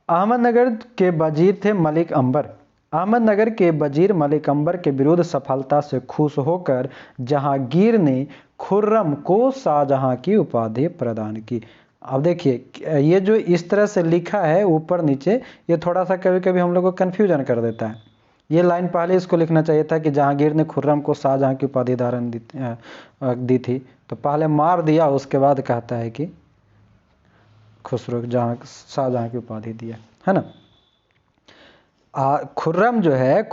[SPEAKER 1] अहमदनगर के वजीर थे मलिक अंबर। अहमदनगर के वजीर मलिक अंबर के विरुद्ध सफलता से खुश होकर जहांगीर ने खुर्रम को शाहजहां की उपाधि प्रदान की। अब देखिए ये जो इस तरह से लिखा है ऊपर नीचे, ये थोड़ा सा कभी कभी हम लोग को कन्फ्यूजन कर देता है। ये लाइन पहले इसको लिखना चाहिए था कि जहांगीर ने खुर्रम को शाहजहां की उपाधि धारण दी थी, तो पहले मार दिया उसके बाद कहता है कि खुसरो शाहजहां की उपाधि दिया, है ना। खुर्रम जो है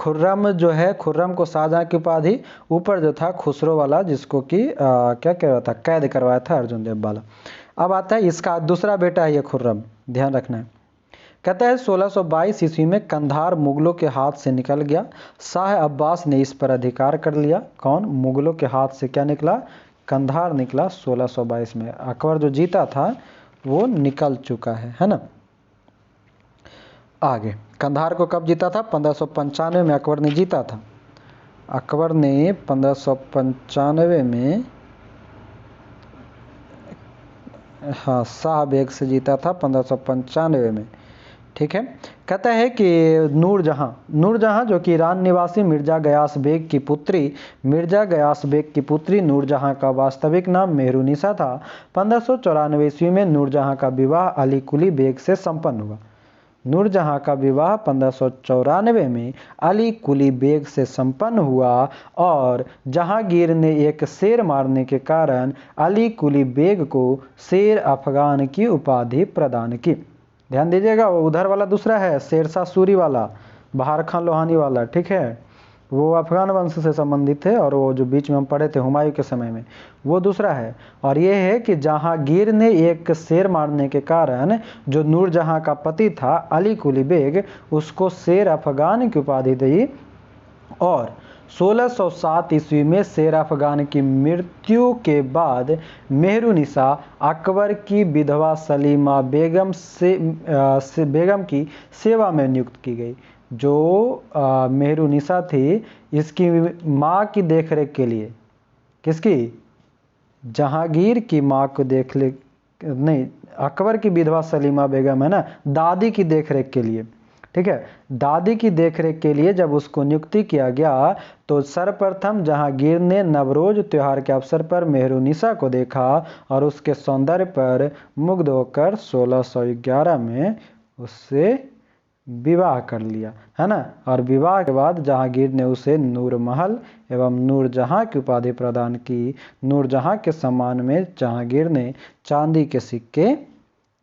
[SPEAKER 1] खुर्रम को शाहजहां की उपाधि, ऊपर जो था खुसरो वाला जिसको कि क्या कह रहा था, कैद करवाया था अर्जुन देव वाला। अब आता है इसका दूसरा बेटा है ये खुर्रम, ध्यान रखना है। कहता है 1622 ईस्वी में कंधार मुगलों के हाथ से निकल गया, शाह अब्बास ने इस पर अधिकार कर लिया। कौन, मुगलों के हाथ से क्या निकला, कंधार निकला 1622 में। अकबर जो जीता था वो निकल चुका है ना। आगे कंधार को कब जीता था, 1595 में अकबर ने जीता था। अकबर ने 1595 में हाँ शाह बेग से जीता था 1595 में। ठीक है। कहता है कि नूरजहां जो कि ईरान निवासी मिर्जा गयास बेग की पुत्री नूरजहां का वास्तविक नाम मेहरुनिसा था। 1594 ईस्वी में नूरजहां का विवाह अली कुली बेग से संपन्न हुआ। नूरजहां का विवाह 1594 में अली कुली बेग से संपन्न हुआ और जहांगीर ने एक शेर मारने के कारण अली कुली बेग को शेर अफगान की उपाधि प्रदान की। ध्यान दीजिएगा, वो उधर वाला दूसरा है, शेरशाह सूरी वाला, बहार खान लोहानी वाला, ठीक है, वो अफगान वंश से संबंधित थे, और वो जो बीच में हम पढ़े थे हुमायूं के समय में, वो दूसरा है। और ये है कि जहांगीर ने एक शेर मारने के कारण जो नूरजहां का पति था अली कुली बेग, उसको शेर अफगान की उपाधि दी। और 1607 ईस्वी में शेर अफगान की मृत्यु के बाद मेहरुनिसा अकबर की विधवा सलीमा बेगम बेगम की सेवा में नियुक्त की गई। जो मेहरुनिसा थी, इसकी माँ की देखरेख के लिए, किसकी? जहांगीर की माँ को नहीं, अकबर की विधवा सलीमा बेगम है ना, दादी की देखरेख के लिए, ठीक है, दादी की देखरेख के लिए जब उसको नियुक्ति किया गया, तो सर्वप्रथम जहांगीर ने नवरोज त्योहार के अवसर पर मेहरुनिसा को देखा और उसके सौंदर्य पर मुग्ध होकर 1611 में उससे विवाह कर लिया, है ना। और विवाह के बाद जहांगीर ने उसे नूरमहल एवं नूरजहां की उपाधि प्रदान की। नूरजहां के सम्मान में जहांगीर ने चांदी के सिक्के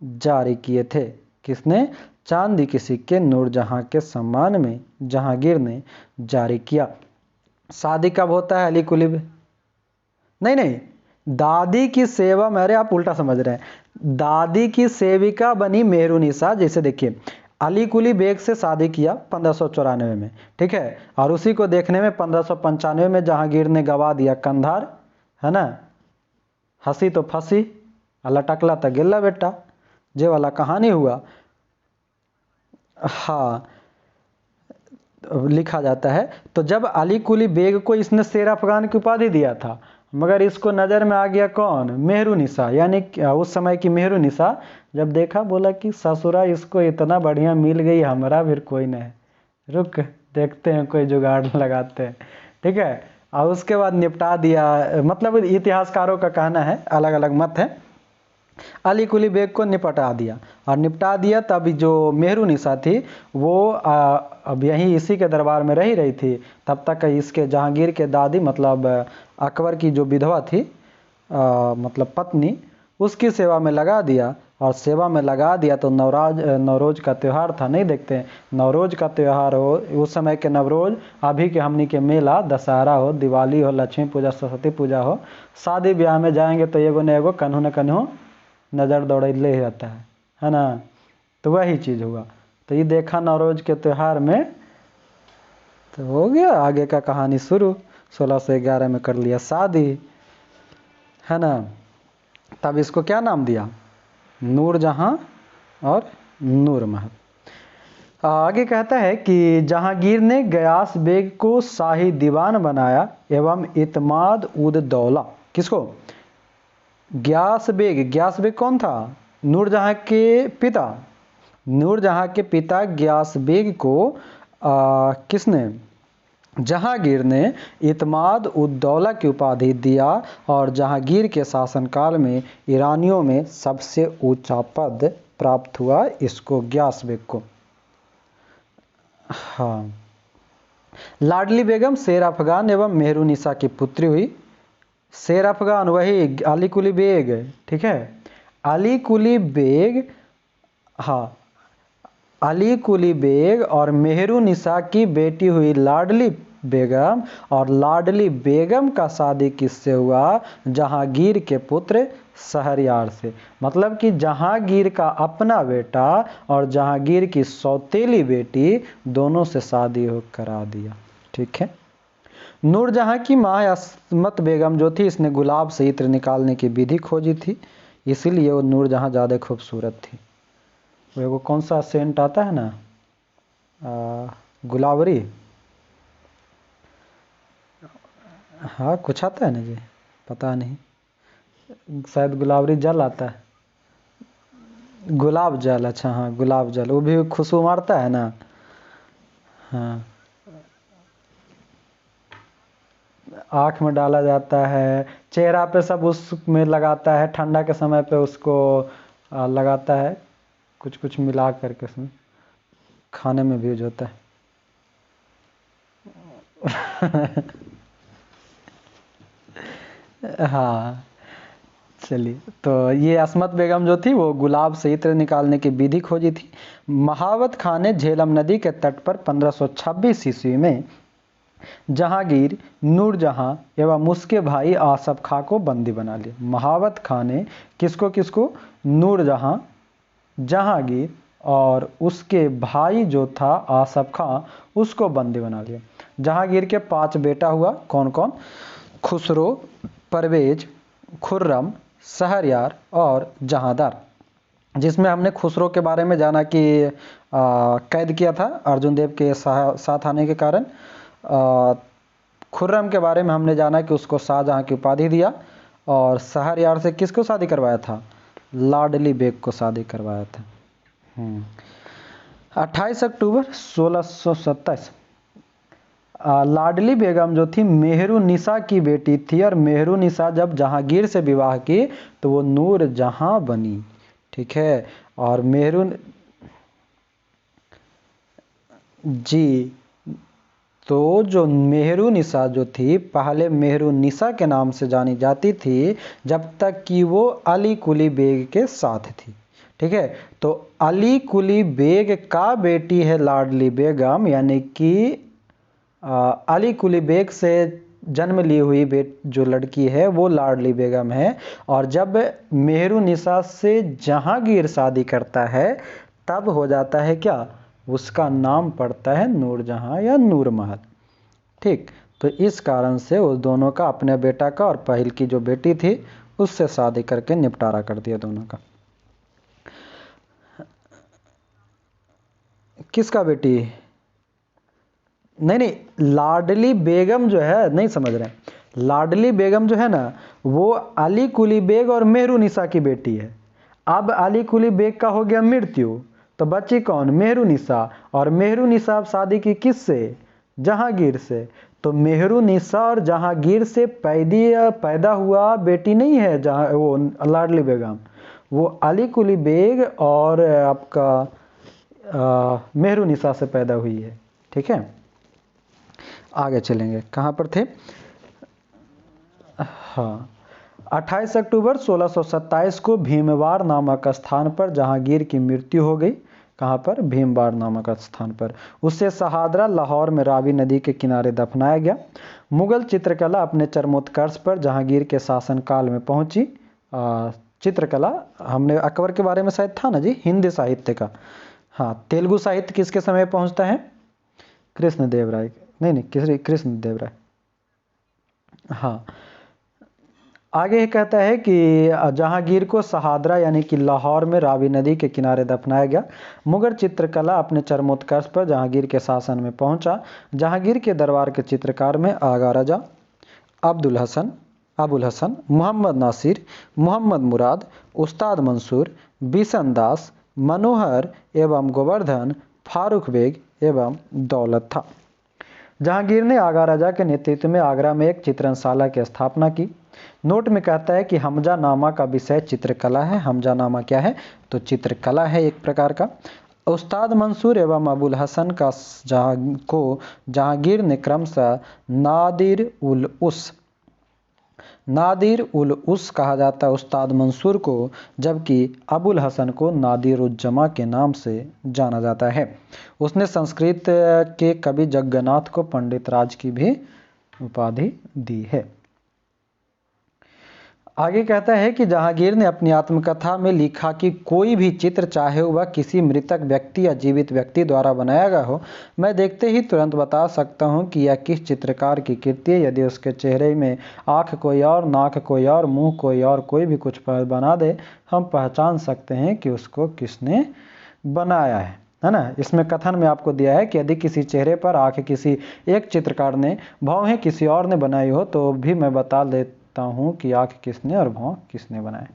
[SPEAKER 1] जारी किए थे। किसने? चांदी के सिक्के नूरजहां के सम्मान में जहांगीर ने जारी किया। शादी कब होता है अली कुली? नहीं, दादी की सेवा, मेरे आप उल्टा समझ रहे हैं। दादी की सेविका बनी मेहरुनिसा। जैसे देखिए, अली कुली बेग से शादी किया 1594 में, ठीक है, और उसी को देखने में 1595 में जहांगीर ने गवा दिया कंधार, है ना। हंसी तो फंसी, लटकला तो गिल्ला बेटा, जे वाला कहानी हुआ। हाँ, लिखा जाता है। तो जब अली कुली बेग को इसने शेर अफगान की उपाधि दिया था, मगर इसको नज़र में आ गया कौन? मेहरुनिसा, यानी उस समय की मेहरुनिसा। जब देखा, बोला कि ससुरा इसको इतना बढ़िया मिल गई, हमारा भी कोई नहीं, रुक देखते हैं, कोई जुगाड़ लगाते हैं, ठीक है। और उसके बाद निपटा दिया। मतलब इतिहासकारों का कहना है, अलग अलग मत है। अली कुली बेग को निपटा दिया, और निपटा दिया तब जो मेहरुनिसा थी वो अब यहीं इसी के दरबार में रही थी। तब तक इसके जहांगीर के दादी, मतलब अकबर की जो विधवा थी, मतलब पत्नी, उसकी सेवा में लगा दिया। और सेवा में लगा दिया तो नवरोज का त्यौहार था, नहीं देखते हैं, नवरोज का त्यौहार हो, उस समय के नवरोज, अभी के हमनी के मेला, दशहरा हो, दिवाली हो, लक्ष्मी पूजा, सरस्वती पूजा हो, शादी ब्याह में जाएंगे तो एगो न एगो कन्हू न कन्हू नज़र दौड़ैले ही रहता है ना। तो वही चीज़ हुआ। तो ये देखा नवरोज के त्यौहार में, तो हो गया आगे का कहानी शुरू। 1611 में कर लिया शादी, है ना। तब इसको क्या नाम दिया? नूरजहां और नूरमहल। आगे कहता है कि जहांगीर ने गयास बेग को शाही दीवान बनाया एवं इतमाद उद दौला। किसको? गयास बेग कौन था? नूरजहां के पिता। नूरजहां के पिता गयास बेग को किसने? जहांगीर ने इतमाद उद दौला की उपाधि दिया, और जहांगीर के शासनकाल में ईरानियों में सबसे ऊंचा पद प्राप्त हुआ इसको, गयास बेग को। हाँ, लाडली बेगम शेर अफगान एवं मेहरुनिसा की पुत्री हुई। शेर अफगान वही अली कुली बेग, ठीक है। अली कुली बेग, हाँ, अली कुली बेग और मेहरुनिसा की बेटी हुई लाडली बेगम, और लाडली बेगम का शादी किससे हुआ? जहांगीर के पुत्र शहरयार से। मतलब कि जहांगीर का अपना बेटा और जहांगीर की सौतेली बेटी, दोनों से शादी हो करा दिया, ठीक है। नूरजहां की माँ असमत बेगम जो थी, इसने गुलाब से इत्र निकालने की विधि खोजी थी, इसीलिए वो नूरजहां ज़्यादा खूबसूरत थी। वो कौन सा सेंट आता है ना, गुलावरी, हाँ कुछ आता है ना जी, पता नहीं, शायद गुलावरी जल आता है, गुलाब जल, अच्छा हाँ गुलाब जल, वो भी खुशबू मारता है ना। हाँ, आँख में डाला जाता है, चेहरा पे सब उसमें लगाता है, ठंडा के समय पे उसको लगाता है, कुछ कुछ मिला करके उसमें, खाने में भी यूज होता है। हाँ चलिए, तो ये अस्मत बेगम जो थी वो गुलाब से इत्र निकालने की विधि खोजी थी। महावत खान ने झेलम नदी के तट पर 1526 ईस्वी में जहांगीर, नूरजहां एवं उसके भाई आसफ खां को बंदी बना लिया। महावत खान ने किसको किसको, नूरजहां, जहांगीर और उसके भाई जो था आसफ खां, उसको बंदी बना लिया। जहांगीर के 5 बेटा हुआ, कौन कौन, खुसरो, परवेज, खुर्रम, शहरयार और जहांदार। जिसमें हमने खुसरो के बारे में जाना कि कैद किया था अर्जुन देव के साथ आने के कारण। खुर्रम के बारे में हमने जाना कि उसको शाहजहां की उपाधि दिया। और शहरयार से किसको शादी करवाया था, लाडली बेग को शादी करवाया था। 28 अक्टूबर 1627 लाडली बेगम जो थी मेहरू निसा की बेटी थी, और मेहरू निसा जब जहांगीर से विवाह की तो वो नूर जहां बनी। ठीक है, और मेहरू जी, तो जो मेहरू निसा जो थी पहले मेहरू निसा के नाम से जानी जाती थी, जब तक कि वो अली कुली बेग के साथ थी। ठीक है, तो अली कुली बेग का बेटी है लाडली बेगम, यानी कि अली कुली बेग से जन्म ली हुई जो लड़की है वो लाडली बेगम है। और जब मेहरू निसा से जहांगीर शादी करता है तब हो जाता है क्या, उसका नाम पड़ता है नूरजहां या नूर महल। ठीक, तो इस कारण से उस दोनों का, अपने बेटा का और पहल की जो बेटी थी उससे शादी करके निपटारा कर दिया दोनों का। किसका बेटी, नहीं नहीं, लाडली बेगम जो है, नहीं समझ रहे हैं, लाडली बेगम जो है ना वो अली कुली बेग और मेहरू निसा की बेटी है। अब अली कुली बेग का हो गया मृत्यु, तो बची कौन, मेहरू निसा। और मेहरू निसा अब शादी की किससे, जहांगीर से। तो मेहरू निसा और जहांगीर से पैदा हुआ बेटी नहीं है जहां वो लाडली बेगम, वो अली कुली बेग और आपका मेहरू निसा से पैदा हुई है। ठीक है, आगे चलेंगे, कहाँ पर थे, हाँ 28 अक्टूबर 1627 को भीमवार नामक स्थान पर जहांगीर की मृत्यु हो गई। कहाँ पर, भीमवार नामक स्थान पर। उससे शहादरा लाहौर में रावी नदी के किनारे दफनाया गया। मुगल चित्रकला अपने चरमोत्कर्ष पर जहांगीर के शासनकाल में पहुंची। चित्रकला, हमने अकबर के बारे में शायद था ना जी, हिंदी साहित्य का। हाँ, तेलुगु साहित्य किसके समय पहुंचता है, कृष्णदेव राय, नहीं कृष्णदेव राय। हाँ, आगे कहता है कि जहांगीर को शहादरा यानी कि लाहौर में रावी नदी के किनारे दफनाया गया। मुगल चित्रकला अपने चरमोत्कर्ष पर जहांगीर के शासन में पहुंचा। जहांगीर के दरबार के चित्रकार में आगा रजा, अब्दुल हसन, मोहम्मद नासिर, मोहम्मद मुराद, उस्ताद मंसूर, बिशन दास, मनोहर एवं गोवर्धन, फारूक बेग एवं दौलत था। जहांगीर ने आगा राजा के नेतृत्व में आगरा में एक चित्रनशाला की स्थापना की। नोट में कहता है कि हमजा नामा का विषय चित्रकला है। हमजा नामा क्या है, तो चित्रकला है एक प्रकार का। उस्ताद मंसूर एवं अबुल हसन का जहांगीर ने क्रमशः नादिर उल उस कहा जाता है उस्ताद मंसूर को, जबकि अबुल हसन को नादिर उज जमा के नाम से जाना जाता है। उसने संस्कृत के कवि जगन्नाथ को पंडित राज की भी उपाधि दी है। आगे कहता है कि जहांगीर ने अपनी आत्मकथा में लिखा कि कोई भी चित्र, चाहे वह किसी मृतक व्यक्ति या जीवित व्यक्ति द्वारा बनाया गया हो, मैं देखते ही तुरंत बता सकता हूं कि यह किस चित्रकार की कृति है। यदि उसके चेहरे में आँख कोई और, नाक कोई और, मुंह कोई और, कोई भी कुछ बना दे, हम पहचान सकते हैं कि उसको किसने बनाया है ना। इसमें कथन में आपको दिया है कि यदि किसी चेहरे पर आँख किसी एक चित्रकार ने, भौहें किसी और ने बनाई हो, तो भी मैं बता देता हूं कि आँख किसने और भौं किसने बनाए।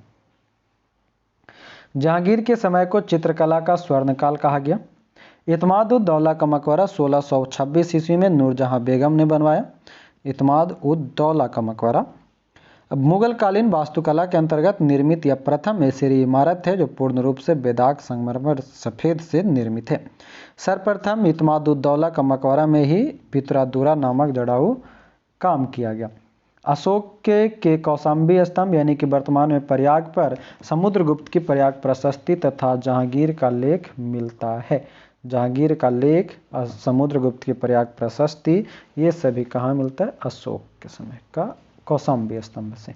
[SPEAKER 1] जहांगीर के समय को चित्रकला का स्वर्णकाल कहा गया। इत्माद-उद-दौला का मकबरा 1626 ईस्वी में नूरजहां बेगम ने बनवाया। इत्माद-उद-दौला का मकबरा अब मुगलकालीन वास्तुकला के अंतर्गत निर्मित यह प्रथम एशियाई इमारत है जो पूर्ण रूप से बेदाग संगमरमर सफ़ेद से निर्मित है। सर्वप्रथम इत्माद-उद-दौला का मकबरा में ही पितरादुरा नामक जड़ाऊ काम किया गया। अशोक के कौशाम्बी स्तंभ यानी कि वर्तमान में प्रयाग पर समुद्रगुप्त की प्रयाग प्रशस्ति तथा जहांगीर का लेख मिलता है। जहांगीर का लेख और समुद्रगुप्त की प्रयाग प्रशस्ति ये सभी कहाँ मिलता है? अशोक के समय का कौशाम्बी स्तंभ से।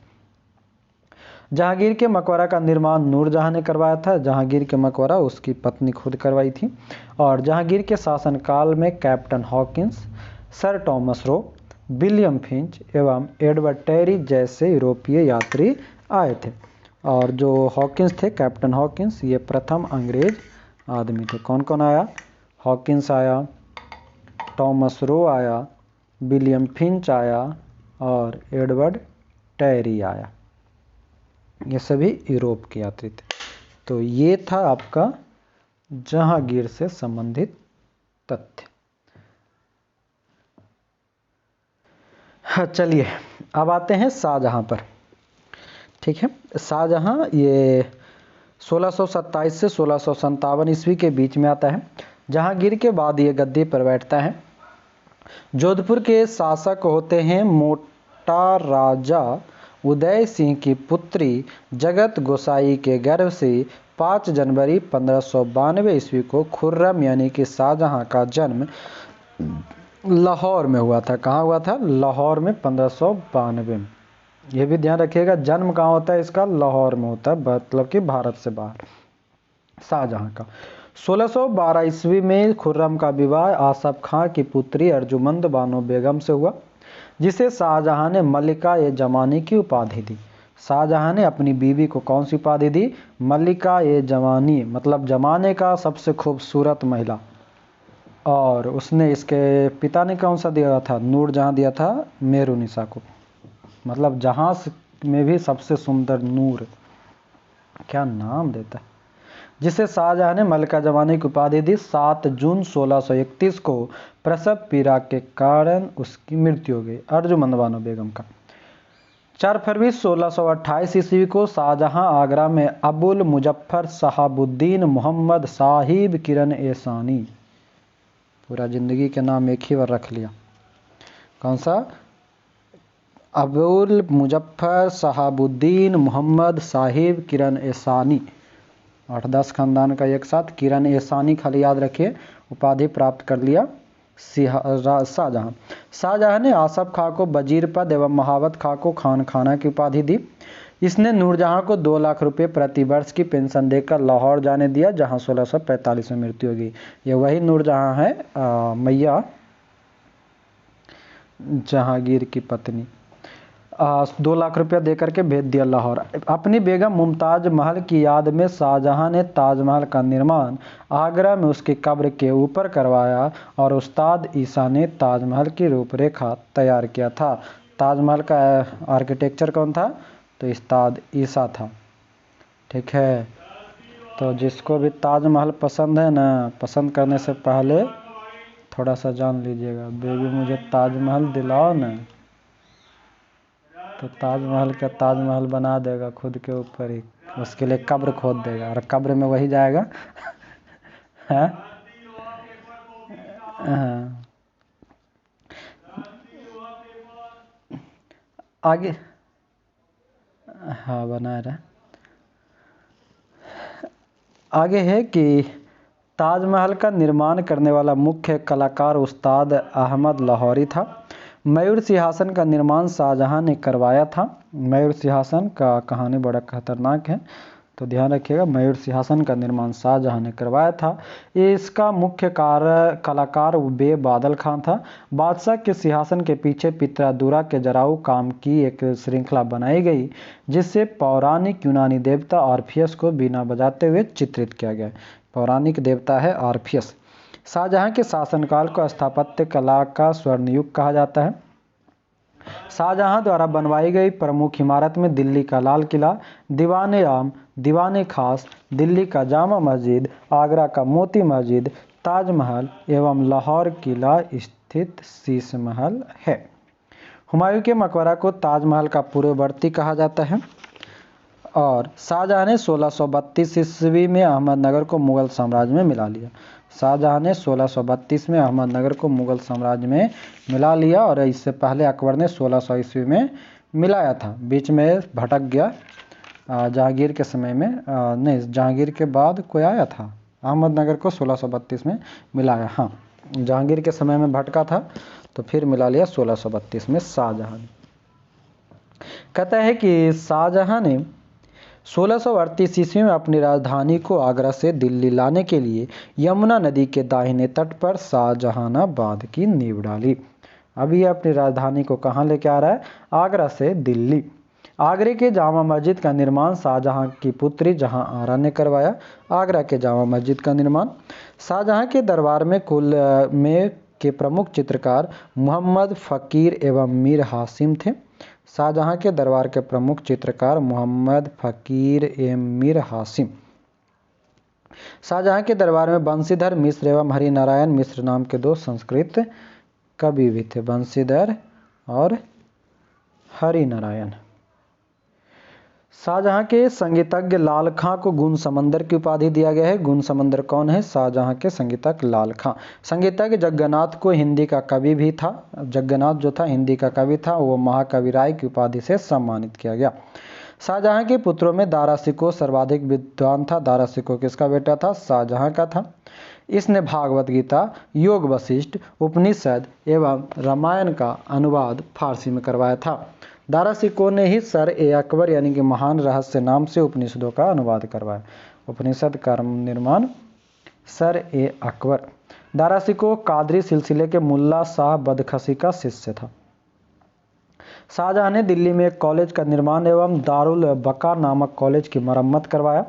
[SPEAKER 1] जहांगीर के मकबरा का निर्माण नूरजहां ने करवाया था। जहांगीर के मकबरा उसकी पत्नी खुद करवाई थी और जहांगीर के शासनकाल में captain Hawkins, sir Thomas Roe, William Finch एवं एडवर्ड टेरी जैसे यूरोपीय यात्री आए थे। और जो हॉकिंस थे, कैप्टन हॉकिंस, ये प्रथम अंग्रेज आदमी थे। कौन कौन आया? हॉकिंस आया, टॉमस रो आया, विलियम फिंच आया और एडवर्ड टेरी आया। ये सभी यूरोप के यात्री थे। तो ये था आपका जहांगीर से संबंधित तथ्य। चलिए अब आते हैं शाहजहां पर। ठीक है, शाहजहां ये 1627 से 1657 ईस्वी के बीच में आता है। जहांगीर के बाद ये गद्दी पर बैठता है। जोधपुर के शासक होते हैं मोटा राजा उदय सिंह की पुत्री जगत गोसाई के गर्भ से 5 जनवरी 1592 ईस्वी को खुर्रम यानी कि शाहजहां का जन्म लाहौर में हुआ था। कहाँ हुआ था? लाहौर में 1592 में। यह भी ध्यान रखिएगा, जन्म कहाँ होता है इसका? लाहौर में होता है, मतलब कि भारत से बाहर। शाहजहां का 1612 ईस्वी में खुर्रम का विवाह आसफ खां की पुत्री अर्जुमंद बानो बेगम से हुआ, जिसे शाहजहां ने मल्लिका-ए-जमानी की उपाधि दी। शाहजहां ने अपनी बीवी को कौन सी उपाधि दी? मल्लिका-ए-जमानी, मतलब जमाने का सबसे खूबसूरत महिला। और उसने, इसके पिता ने कौन सा दिया था? नूरजहां दिया था मेहरुनिसा को, मतलब जहां में भी सबसे सुंदर नूर, क्या नाम देता है, जिसे शाहजहां ने मल्लिका जमानी की उपाधि दी। 7 जून 1631 को प्रसव पीड़ा के कारण उसकी मृत्यु हो गई, अर्जुमंद बानो बेगम का। 4 फरवरी 1628 ईस्वी को शाहजहां आगरा में अबुल मुजफ्फर शहाबुद्दीन मोहम्मद साहिब किरण-ए-शानी, पूरा जिंदगी के नाम एक ही बार रख लिया, कौन सा? अबुल मुजफ्फर शहाबुद्दीन मोहम्मद साहिब किरण-ए-शानी, 8-10 खानदान का एक साथ, किरण-ए-शानी खाली याद रखिए, उपाधि प्राप्त कर लिया शाहजहां। शाहजहां ने आसफ खां को वजीर पद एवं महावत खां को खान खाना की उपाधि दी। इसने नूरजहां को 2 लाख रुपए प्रति वर्ष की पेंशन देकर लाहौर जाने दिया, जहां 1645 में मृत्यु हो गई। ये वही नूरजहां है, मैया जहांगीर की पत्नी। 2 लाख रुपया देकर के भेज दिया लाहौर। अपनी बेगम मुमताज महल की याद में शाहजहां ने ताजमहल का निर्माण आगरा में उसकी कब्र के ऊपर करवाया और उस्ताद ईसा ने ताजमहल की रूपरेखा तैयार किया था। ताजमहल का आर्किटेक्चर कौन था? तो उस्ताद ईसा था। ठीक है, तो जिसको भी ताजमहल पसंद है ना, पसंद करने से पहले थोड़ा सा जान लीजिएगा, बेबी मुझे ताजमहल दिलाओ ना, तो ताजमहल का ताजमहल बना देगा खुद के ऊपर ही, उसके लिए कब्र खोद देगा और कब्र में वही जाएगा। हाँ? आगे हाँ बना रहा। आगे है कि ताजमहल का निर्माण करने वाला मुख्य कलाकार उस्ताद अहमद लाहौरी था। मयूर सिंहासन का निर्माण शाहजहां ने करवाया था। मयूर सिंहासन का कहानी बड़ा खतरनाक है, तो ध्यान रखिएगा। मयूर सिंहासन का निर्माण शाहजहां ने करवाया था। इसका मुख्य कलाकार बे बादल खां था। बादशाह के सिंहासन के पीछे पितरादुरा के जराऊ काम की एक श्रृंखला बनाई गई, जिससे पौराणिक यूनानी देवता ऑर्फियस को बीना बजाते हुए चित्रित किया गया। पौराणिक देवता है ऑर्फियस। शाहजहां के शासनकाल को स्थापत्य कला का स्वर्ण युग कहा जाता है। शाहजहां द्वारा बनवाई गई प्रमुख इमारत में दिल्ली का लाल किला, दीवान-ए-आम, दीवाने खास, दिल्ली का जामा मस्जिद, आगरा का मोती मस्जिद, ताजमहल एवं लाहौर किला स्थित शीश महल है। हुमायूं के मकबरा को ताजमहल का पूर्ववर्ती कहा जाता है। और शाहजहां ने 1632 ईस्वी में अहमदनगर को मुगल साम्राज्य में मिला लिया। शाहजहां ने 1632 में अहमदनगर को मुगल साम्राज्य में मिला लिया और इससे पहले अकबर ने 1600 ईस्वी में मिलाया था, बीच में भटक गया। जहांगीर के समय में नहीं, जहांगीर के बाद कोई आया था अहमदनगर को 1632 में मिलाया। हाँ, जहांगीर के समय में भटका था तो फिर मिला लिया 1632 में शाहजहां ने। कहता है कि शाहजहां ने 1638 ईस्वी में अपनी राजधानी को आगरा से दिल्ली लाने के लिए यमुना नदी के दाहिने तट पर शाहजहानाबाद की नींव डाली। अब ये अपनी राजधानी को कहाँ लेके आ रहा है? आगरा से दिल्ली। आगरे के जामा मस्जिद का निर्माण शाहजहां की पुत्री जहां आरा ने करवाया। आगरा के जामा मस्जिद का निर्माण शाहजहां के दरबार में के प्रमुख चित्रकार मोहम्मद फ़कीर एवं मीर हासिम थे। शाहजहां के दरबार के प्रमुख चित्रकार मोहम्मद फ़कीर एवं मीर हासिम। शाहजहां के दरबार में बंशीधर मिश्र एवं हरिनारायण मिश्र नाम के दो संस्कृत कवि भी थे, बंशीधर और हरिनारायण। शाहजहां के संगीतज्ञ लाल खां को गुण समंदर की उपाधि दिया गया है। गुण समंदर कौन है? शाहजहां के संगीतज्ञ लाल खां। संगीतज्ञ जग्गन्नाथ को हिंदी का कवि भी था, जग्गन्नाथ जो था हिंदी का कवि था, वो महाकवि राय की उपाधि से सम्मानित किया गया। शाहजहां के पुत्रों में दारा शिकोह सर्वाधिक विद्वान था। दारा शिकोह किसका बेटा था? शाहजहां का था। इसने भागवत गीता, योग वशिष्ठ, उपनिषद एवं रामायण का अनुवाद फारसी में करवाया था। दारा शिकोह ने ही सर ए अकबर यानी कि महान रहस्य नाम से उपनिषदों का अनुवाद करवाया। उपनिषद का निर्माण सर ए अकबर। दारा शिकोह कादरी सिलसिले के मुल्ला शाह बदखशी का शिष्य था। शाहजहां ने दिल्ली में एक कॉलेज का निर्माण एवं दारुल बका नामक कॉलेज की मरम्मत करवाया।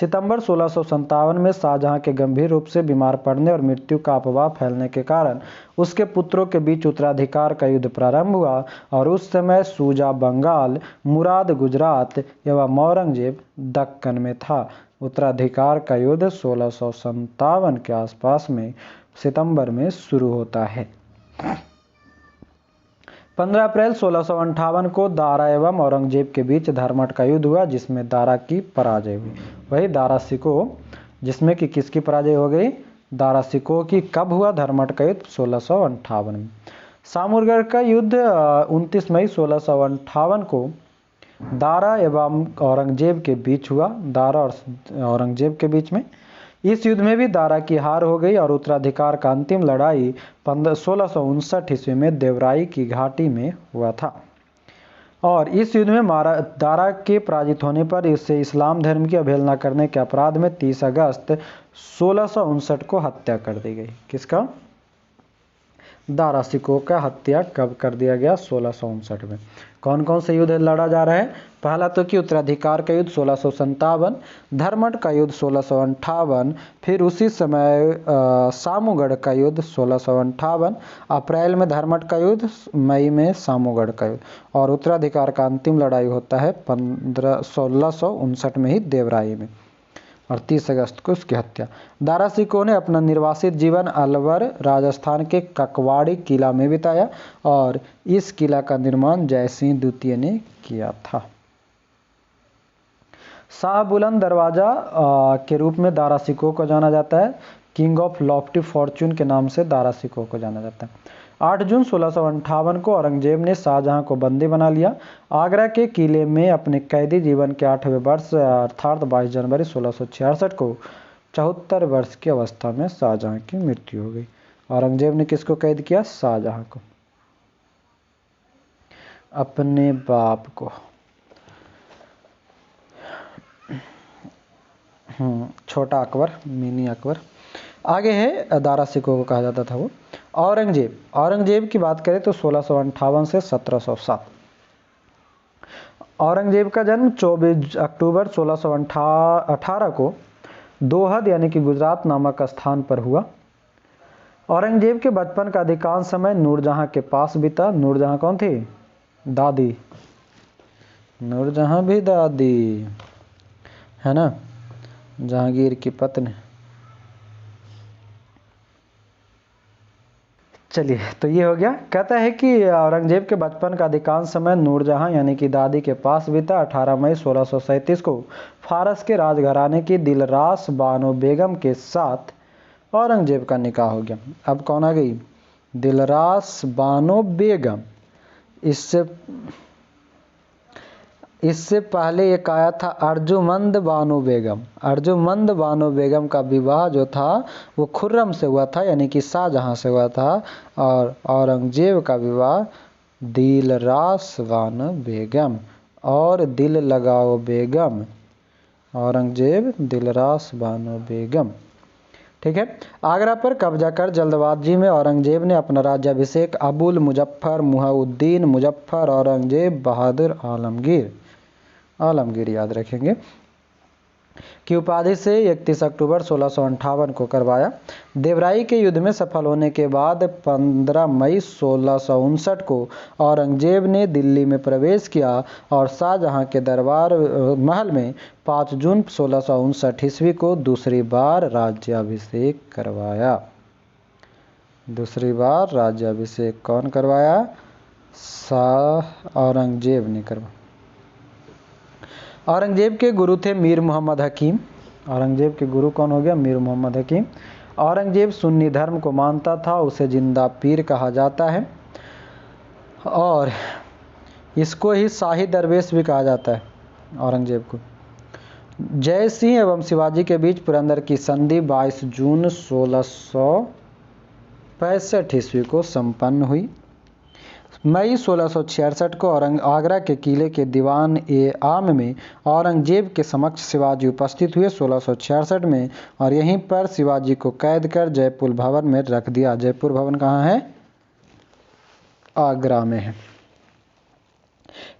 [SPEAKER 1] सितंबर 1657 में शाहजहां के गंभीर रूप से बीमार पड़ने और मृत्यु का अफवाह फैलने के कारण उसके पुत्रों के बीच उत्तराधिकार का युद्ध प्रारंभ हुआ और उस समय सूजा बंगाल, मुराद गुजरात एवं औरंगजेब दक्कन में था। उत्तराधिकार का युद्ध 1657 के आसपास में सितंबर में शुरू होता है। 15 अप्रैल 1658 को दारा एवं औरंगजेब के बीच धर्मट का युद्ध हुआ जिसमें दारा की पराजय हुई। वही दारा शिकोह जिसमें कि किसकी पराजय हो गई? दारा शिकोह की। कब हुआ धर्मट का युद्ध? 1658 में। सामुरगढ़ का युद्ध 29 मई 1658 को दारा एवं औरंगजेब के बीच हुआ। दारा और औरंगजेब के बीच में। इस युद्ध में भी दारा की हार हो गई और उत्तराधिकार का अंतिम लड़ाई 1659 ईस्वी में देवराई की घाटी में हुआ था। और इस युद्ध में दारा के पराजित होने पर इससे इस्लाम धर्म की अवहेलना करने के अपराध में 30 अगस्त 1659 को हत्या कर दी गई। किसका? दारा शिकोह का हत्या कब कर दिया गया? 1659 में। कौन कौन से युद्ध लड़ा जा रहा है? पहला तो कि उत्तराधिकार का युद्ध 1657, धर्मट का युद्ध 1658, फिर उसी समय सामूगढ़ का युद्ध 1658, अप्रैल में धर्मट का युद्ध, मई में सामूगढ़ का युद्ध और उत्तराधिकार का अंतिम लड़ाई होता है 1659 में ही देवराई में और 30 अगस्त को उसकी हत्या। दारा शिकोह ने अपना निर्वासित जीवन अलवर राजस्थान के ककवाड़ी किला में बिताया और इस किला का निर्माण जयसिंह द्वितीय ने किया था। शाह बुलंद दरवाजा के रूप में दारा शिकोह को जाना जाता है। किंग ऑफ लॉफ्टी फॉर्च्यून के नाम से दारा शिकोह को जाना जाता है। 8 जून 1658 को औरंगजेब ने शाहजहां को बंदी बना लिया। आगरा के किले में अपने कैदी जीवन के 8वें वर्ष अर्थात 22 जनवरी 1666 को 74 वर्ष की अवस्था में शाहजहां की मृत्यु हो गई। औरंगजेब ने किसको कैद किया? शाहजहां को, अपने बाप को। छोटा अकबर, मिनी अकबर। आगे है दारा शिकोह को कहा जाता था वो। औरंगजेब की बात करें तो 1658 से 1707। औरंगजेब का जन्म 24 अक्टूबर 1618 को दोहद यानी कि गुजरात नामक स्थान पर हुआ। औरंगजेब के बचपन का अधिकांश समय नूरजहां के पास बीता। नूरजहां कौन थी? दादी। नूरजहां भी दादी। है ना, जहांगीर की पत्नी। चलिए, तो ये हो गया। कहता है कि औरंगजेब के बचपन का अधिकांश समय नूरजहां यानी कि दादी के पास बीता। 18 मई 1637 को फारस के राजघराने की दिलरास बानो बेगम के साथ औरंगजेब का निकाह हो गया। अब कौन आ गई? दिलरास बानो बेगम। इससे पहले एक आया था अर्जुमंद बानो बेगम। अर्जुमंद बानो बेगम का विवाह जो था वो खुर्रम से हुआ था, यानी कि शाहजहां से हुआ था। और औरंगजेब का विवाह दिलरास बानो बेगम और दिल लगाओ बेगम, औरंगजेब दिलरास बानो बेगम। ठीक है। आगरा पर कब्जा कर जल्दबाजी में औरंगजेब ने अपना राज्याभिषेक अबुल मुजफ्फर मुहिउद्दीन मुजफ्फर औरंगजेब बहादुर आलमगीर याद रखेंगे की उपाधि से 31 अक्टूबर 1658 को करवाया। देवराई के युद्ध में सफल होने के बाद 15 मई 1659 को औरंगजेब ने दिल्ली में प्रवेश किया और शाहजहां के दरबार महल में 5 जून 1659 ईस्वी को दूसरी बार राज्याभिषेक करवाया। दूसरी बार राज्याभिषेक कौन करवाया? शाह औरंगजेब ने करवाया। औरंगजेब के गुरु थे मीर मोहम्मद हकीम। औरंगजेब के गुरु कौन हो गया? मीर मोहम्मद हकीम। औरंगजेब सुन्नी धर्म को मानता था, उसे जिंदा पीर कहा जाता है और इसको ही शाही दरवेश भी कहा जाता है औरंगजेब को। जय सिंह एवं शिवाजी के बीच पुरंदर की संधि 22 जून 1665 ईस्वी को संपन्न हुई। मई 1666 को आगरा के किले के दीवान ए आम में औरंगजेब के समक्ष शिवाजी उपस्थित हुए 1666 में, और यहीं पर शिवाजी को कैद कर जयपुर भवन में रख दिया। जयपुर भवन कहाँ है? आगरा में है।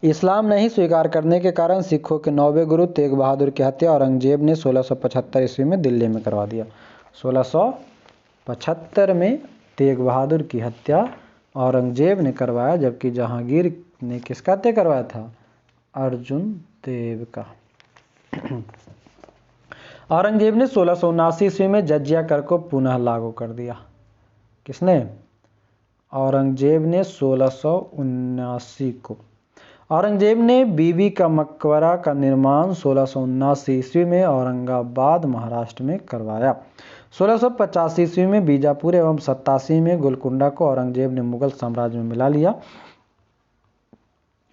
[SPEAKER 1] इस्लाम नहीं स्वीकार करने के कारण सिखों के 9वें गुरु तेग बहादुर की हत्या औरंगजेब ने 1675 ईस्वी में दिल्ली में करवा दिया। 1675 में तेग बहादुर की हत्या औरंगजेब ने करवाया, जबकि जहांगीर ने किसका हत्या करवाया था? अर्जुन देव का। औरंगजेब ने 1679 ईस्वी में जजिया कर को पुनः लागू कर दिया। किसने? औरंगजेब ने 1679 को। औरंगजेब ने बीबी का मकबरा का निर्माण 1679 ईस्वी में औरंगाबाद महाराष्ट्र में करवाया। 1685 ईस्वी में बीजापुर एवं 87 में गोलकुंडा को औरंगजेब ने मुगल साम्राज्य में मिला लिया।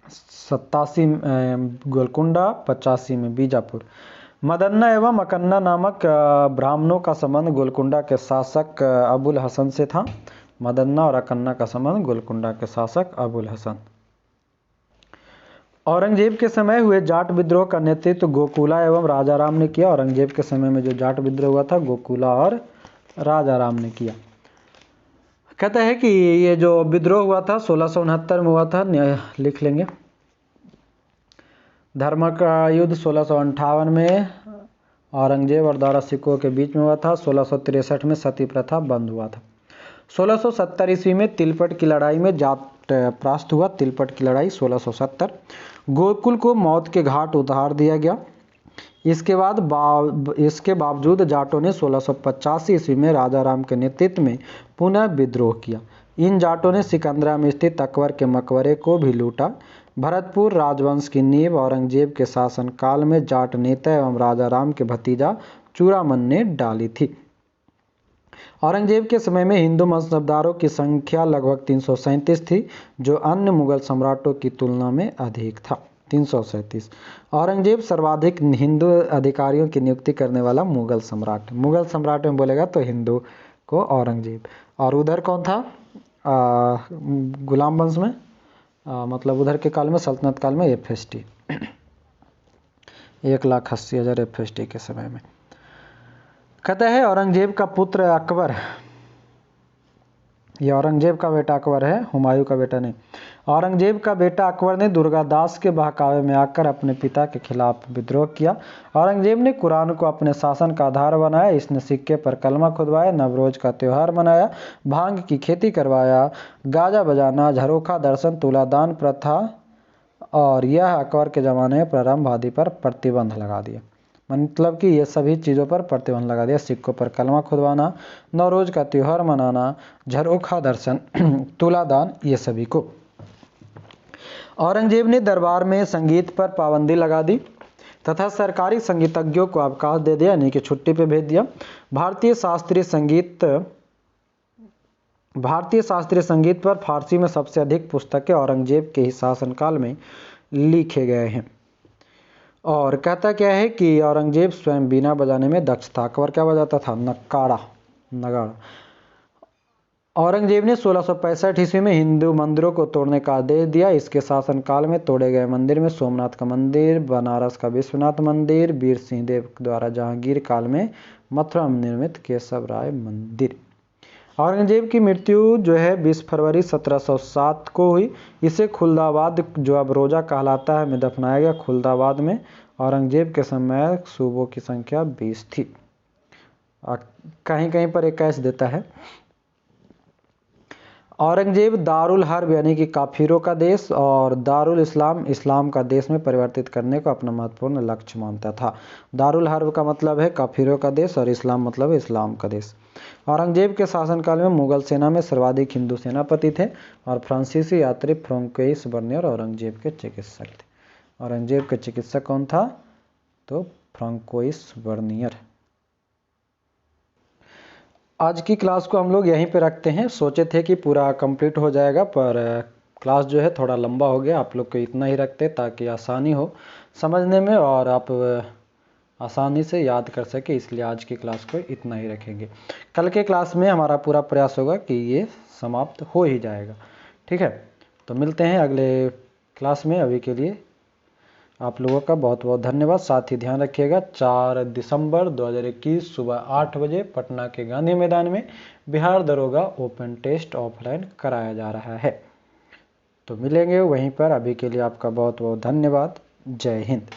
[SPEAKER 1] 87 गोलकुंडा, 85 में बीजापुर। मदन्ना एवं मकन्ना नामक ब्राह्मणों का संबंध गोलकुंडा के शासक अबुल हसन से था। मदन्ना और अकन्ना का संबंध गोलकुंडा के शासक अबुल हसन। औरंगजेब के समय हुए जाट विद्रोह का नेतृत्व गोकुला एवं राजाराम ने किया। औरंगजेब के समय में जो जाट विद्रोह हुआ था गोकुला और राजाराम ने किया। कहता है कि ये जो विद्रोह हुआ था 1669 में हुआ था, लिख लेंगे। धर्म का युद्ध 1658 में औरंगजेब और दारा सिकों के बीच में हुआ था। 1663 में सती प्रथा बंद हुआ था। 1670 ईस्वी में तिलपट की लड़ाई में जाट परास्त हुआ। तिलपट की लड़ाई 1670। गोकुल को मौत के घाट उतार दिया गया। इसके बावजूद जाटों ने 1685 ईस्वी में राजाराम के नेतृत्व में पुनः विद्रोह किया। इन जाटों ने सिकंदरा में स्थित अकबर के मकबरे को भी लूटा। भरतपुर राजवंश की नींव औरंगजेब के शासनकाल में जाट नेता एवं राजाराम के भतीजा चूड़ामन ने डाली थी। औरंगजेब के समय में हिंदू मजहबदारों की संख्या लगभग 337 थी, जो अन्य मुगल सम्राटों की तुलना में अधिक था। 337। औरंगजेब सर्वाधिक हिंदू अधिकारियों की नियुक्ति करने वाला मुगल सम्राट। मुगल सम्राट में बोलेगा तो हिंदू को औरंगजेब। और उधर कौन था? गुलाम वंश में, मतलब उधर के काल में, सल्तनत काल में FST 1,80,000 FST के समय में। कहता है औरंगजेब का पुत्र अकबर, ये औरंगजेब का बेटा अकबर है, हुमायूं का बेटा नहीं। औरंगजेब का बेटा अकबर ने दुर्गादास के बहकावे में आकर अपने पिता के खिलाफ विद्रोह किया। औरंगजेब ने कुरान को अपने शासन का आधार बनाया। इसने सिक्के पर कलमा खुदवाया, नवरोज का त्यौहार मनाया, भांग की खेती करवाया, गाजा बजाना, झरोखा दर्शन, तुलादान प्रथा, और यह अकबर के ज़माने में प्रारंभ आदि पर प्रतिबंध लगा दिया। मतलब कि ये सभी चीज़ों पर प्रतिबंध लगा दिया। सिक्कों पर कलमा खुदवाना, नौरोज का त्यौहार मनाना, झरोखा दर्शन, तुलादान, ये सभी को। औरंगजेब ने दरबार में संगीत पर पाबंदी लगा दी तथा सरकारी संगीतज्ञों को अवकाश दे दिया, यानी कि छुट्टी पे भेज दिया। भारतीय शास्त्रीय संगीत पर फारसी में सबसे अधिक पुस्तकें औरंगजेब के ही शासनकाल में लिखे गए हैं। और कहता क्या है कि औरंगजेब स्वयं बीना बजाने में दक्ष था। अकबर क्या बजाता था? नगाड़ा। औरंगजेब ने 1665 ईस्वी में हिंदू मंदिरों को तोड़ने का आदेश दिया। इसके शासनकाल में तोड़े गए मंदिर में सोमनाथ का मंदिर, बनारस का विश्वनाथ मंदिर, वीर सिंह देव द्वारा जहांगीर काल में मथुरा में निर्मित केशव राय मंदिर। औरंगजेब की मृत्यु जो है 20 फरवरी 1707 को हुई। इसे खुलदाबाद, जो अब रोजा कहलाता है, में दफनाया गया। खुलदाबाद में औरंगजेब के समय सूबों की संख्या 20 थी। कहीं कहीं पर 21 देता है। औरंगजेब दारुल हर्ब यानी कि काफिरों का देश और दारुल इस्लाम इस्लाम का देश में परिवर्तित करने को अपना महत्वपूर्ण लक्ष्य मानता था। दारुल हर्ब का मतलब है काफिरों का देश और इस्लाम मतलब है इस्लाम का देश। औरंगजेब के शासनकाल में मुगल सेना में सर्वाधिक हिंदू सेनापति थे और फ्रांसीसी यात्री फ्रांकोइस बर्नियर औरंगजेब के चिकित्सक थे। औरंगजेब के चिकित्सक कौन था? तो फ्रांकोइस बर्नियर। आज की क्लास को हम लोग यहीं पे रखते हैं। सोचे थे कि पूरा कंप्लीट हो जाएगा, पर क्लास जो है थोड़ा लंबा हो गया। आप लोग को इतना ही रखते ताकि आसानी हो समझने में और आप आसानी से याद कर सके, इसलिए आज की क्लास को इतना ही रखेंगे। कल के क्लास में हमारा पूरा प्रयास होगा कि ये समाप्त हो ही जाएगा। ठीक है, तो मिलते हैं अगले क्लास में। अभी के लिए आप लोगों का बहुत बहुत धन्यवाद। साथ ही ध्यान रखिएगा 4 दिसंबर 2021 सुबह 8 बजे पटना के गांधी मैदान में बिहार दरोगा ओपन टेस्ट ऑफलाइन कराया जा रहा है। तो मिलेंगे वहीं पर। अभी के लिए आपका बहुत बहुत धन्यवाद। जय हिंद।